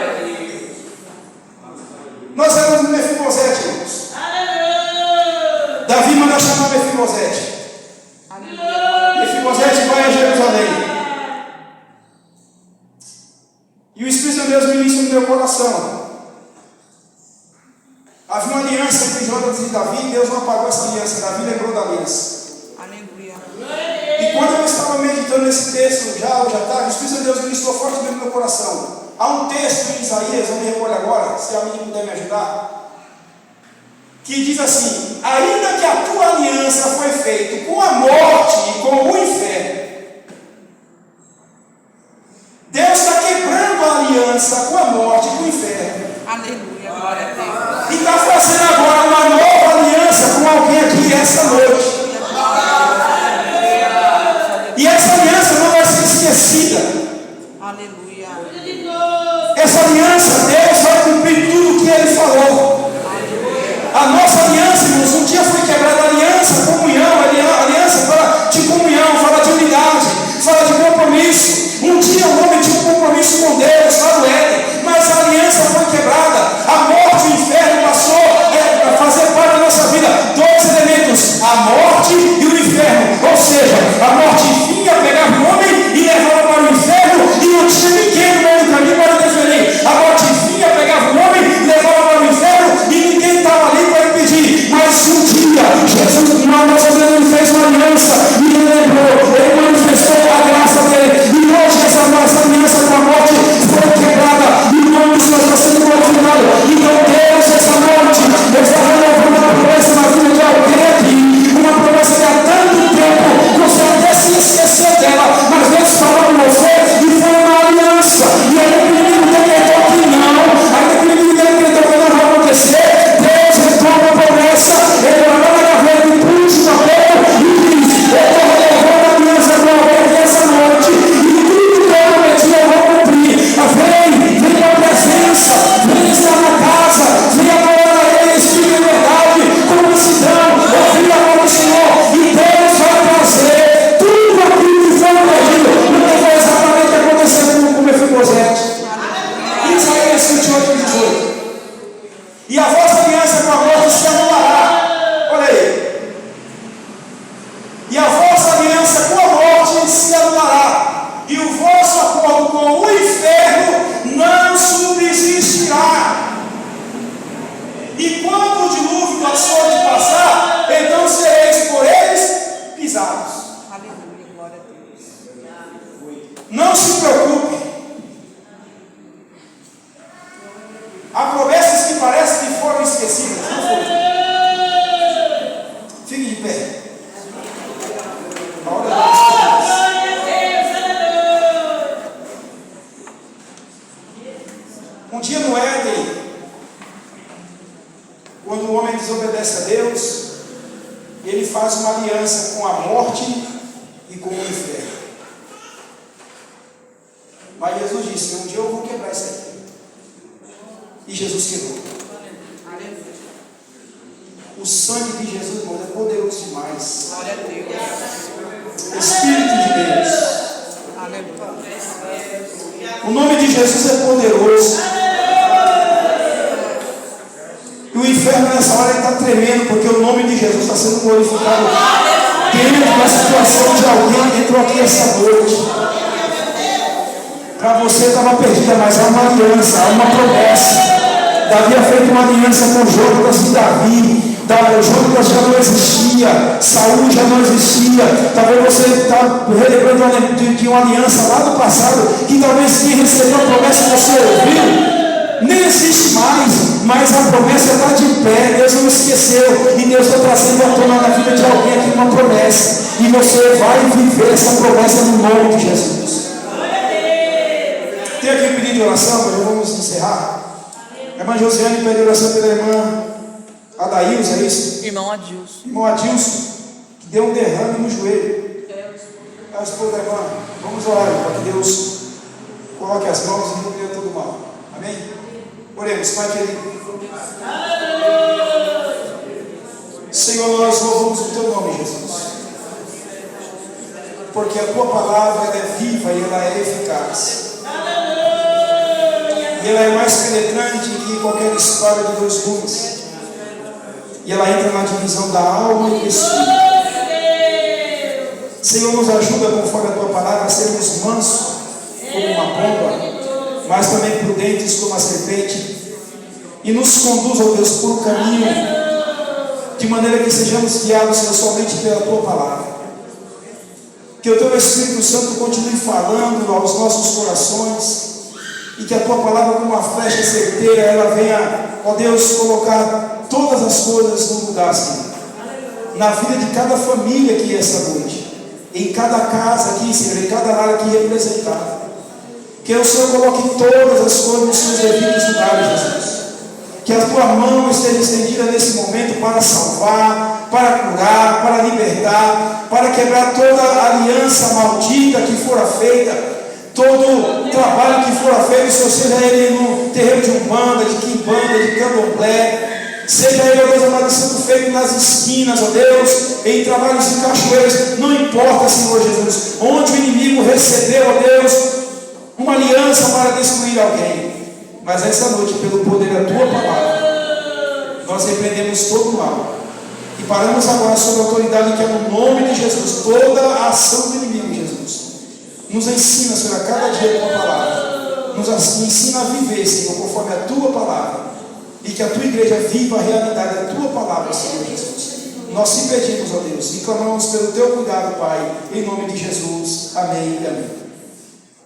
Aleluia. Nós éramos no Mefibosete, irmãos. Davi manda chamar Mefibosete. Mefibosete vai a Jerusalém. E o Espírito de Deus ministra no meu coração. Havia uma aliança entre Jonatas e Davi, e Deus não apagou essa aliança. Davi lembrou da aliança. Aleluia. E quando eu estava meditando nesse texto, já hoje à tarde, o Espírito de Deus ministrou fortemente no meu coração. Há um texto em Isaías, eu me recordo agora, se alguém puder me ajudar, que diz assim: ainda que a tua aliança foi feita com a morte e com o inferno, Deus está quebrando a aliança com a morte e com o inferno. Aleluia. Glória a Deus. E está fazendo agora uma nova aliança com alguém aqui essa noite. E essa aliança não vai ser esquecida. Aleluia. Essa aliança, Deus vai cumprir tudo o que Ele falou. A nossa aliança, irmãos, um dia foi quebrada a aliança, comunhão, aliança de comunhão, obedece a Deus, ele faz uma aliança com a morte e com o inferno. Mas Jesus disse: um dia eu vou quebrar isso aqui. E Jesus quebrou. O sangue de Jesus, irmão, é poderoso demais. Glória a Deus. Espírito de Deus. Aleluia. O nome de Jesus é poderoso. E o inferno nessa hora está tremendo, porque o nome de Jesus está sendo glorificado dentro da situação de alguém que entrou aqui essa noite. Para você estava perdida, mas há uma aliança, há uma promessa. Davi havia feito uma aliança com Jonatas e Davi. Jonatas já não existia, Saul já não existia. Talvez você está relembrando de uma aliança lá do passado, que talvez quem recebeu a promessa você ouviu, nem existe mais, mas a promessa está de pé. Deus não esqueceu, e Deus está trazendo à tona na vida de alguém aqui uma promessa, e você vai viver essa promessa no nome de Jesus. Tem aqui um pedido de oração, mas vamos encerrar. A irmã Josiane pede oração pela irmã Adailson, é isso? Irmão Adilson. Irmão Adilson, que deu um derrame no joelho. A esposa da irmã, vamos orar para que Deus coloque as mãos e repreenda todo mal. Amém? Oremos, Pai querido. Senhor, nós louvamos o teu nome, Jesus. Porque a tua palavra ela é viva e ela é eficaz. E ela é mais penetrante que qualquer espada de dois gumes. E ela entra na divisão da alma e do espírito. Senhor, nos ajuda conforme a tua palavra a sermos mansos como uma pomba, mas também prudentes como a serpente. E nos conduz, ó Deus, por um caminho de maneira que sejamos guiados, Senhor, somente pela tua palavra. Que o teu Espírito Santo continue falando aos nossos corações. E que a tua palavra, como uma flecha certeira, ela venha, ó Deus, colocar todas as coisas no lugar, Senhor. Na vida de cada família aqui esta noite. Em cada casa aqui, Senhor, em cada lar aqui representado. Que o Senhor coloque todas as coisas nos seus devidos lugares, Jesus. Que a tua mão esteja estendida nesse momento para salvar, para curar, para libertar, para quebrar toda aliança maldita que fora feita. Todo trabalho que for feito, seja ele no terreiro de Umbanda, de Quimbanda, de Candomblé, seja ele, ó Deus amado, sendo feito nas esquinas, ó Deus, em trabalhos em cachoeiras, não importa, Senhor Jesus, onde o inimigo recebeu, ó Deus, uma aliança para destruir alguém, mas essa noite, pelo poder da tua palavra, nós repreendemos todo o mal e paramos agora sob a autoridade que é no nome de Jesus, toda a ação do inimigo, Jesus. Nos ensina, Senhor, a cada dia a tua palavra. Nos ensina a viver, Senhor, conforme a tua palavra. E que a tua igreja viva a realidade da tua palavra, Senhor Jesus. Nós te pedimos, ó Deus, e clamamos pelo teu cuidado, Pai, em nome de Jesus. Amém e amém.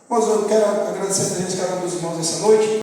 Mas eu quero agradecer a presença de cada um dos irmãos essa noite.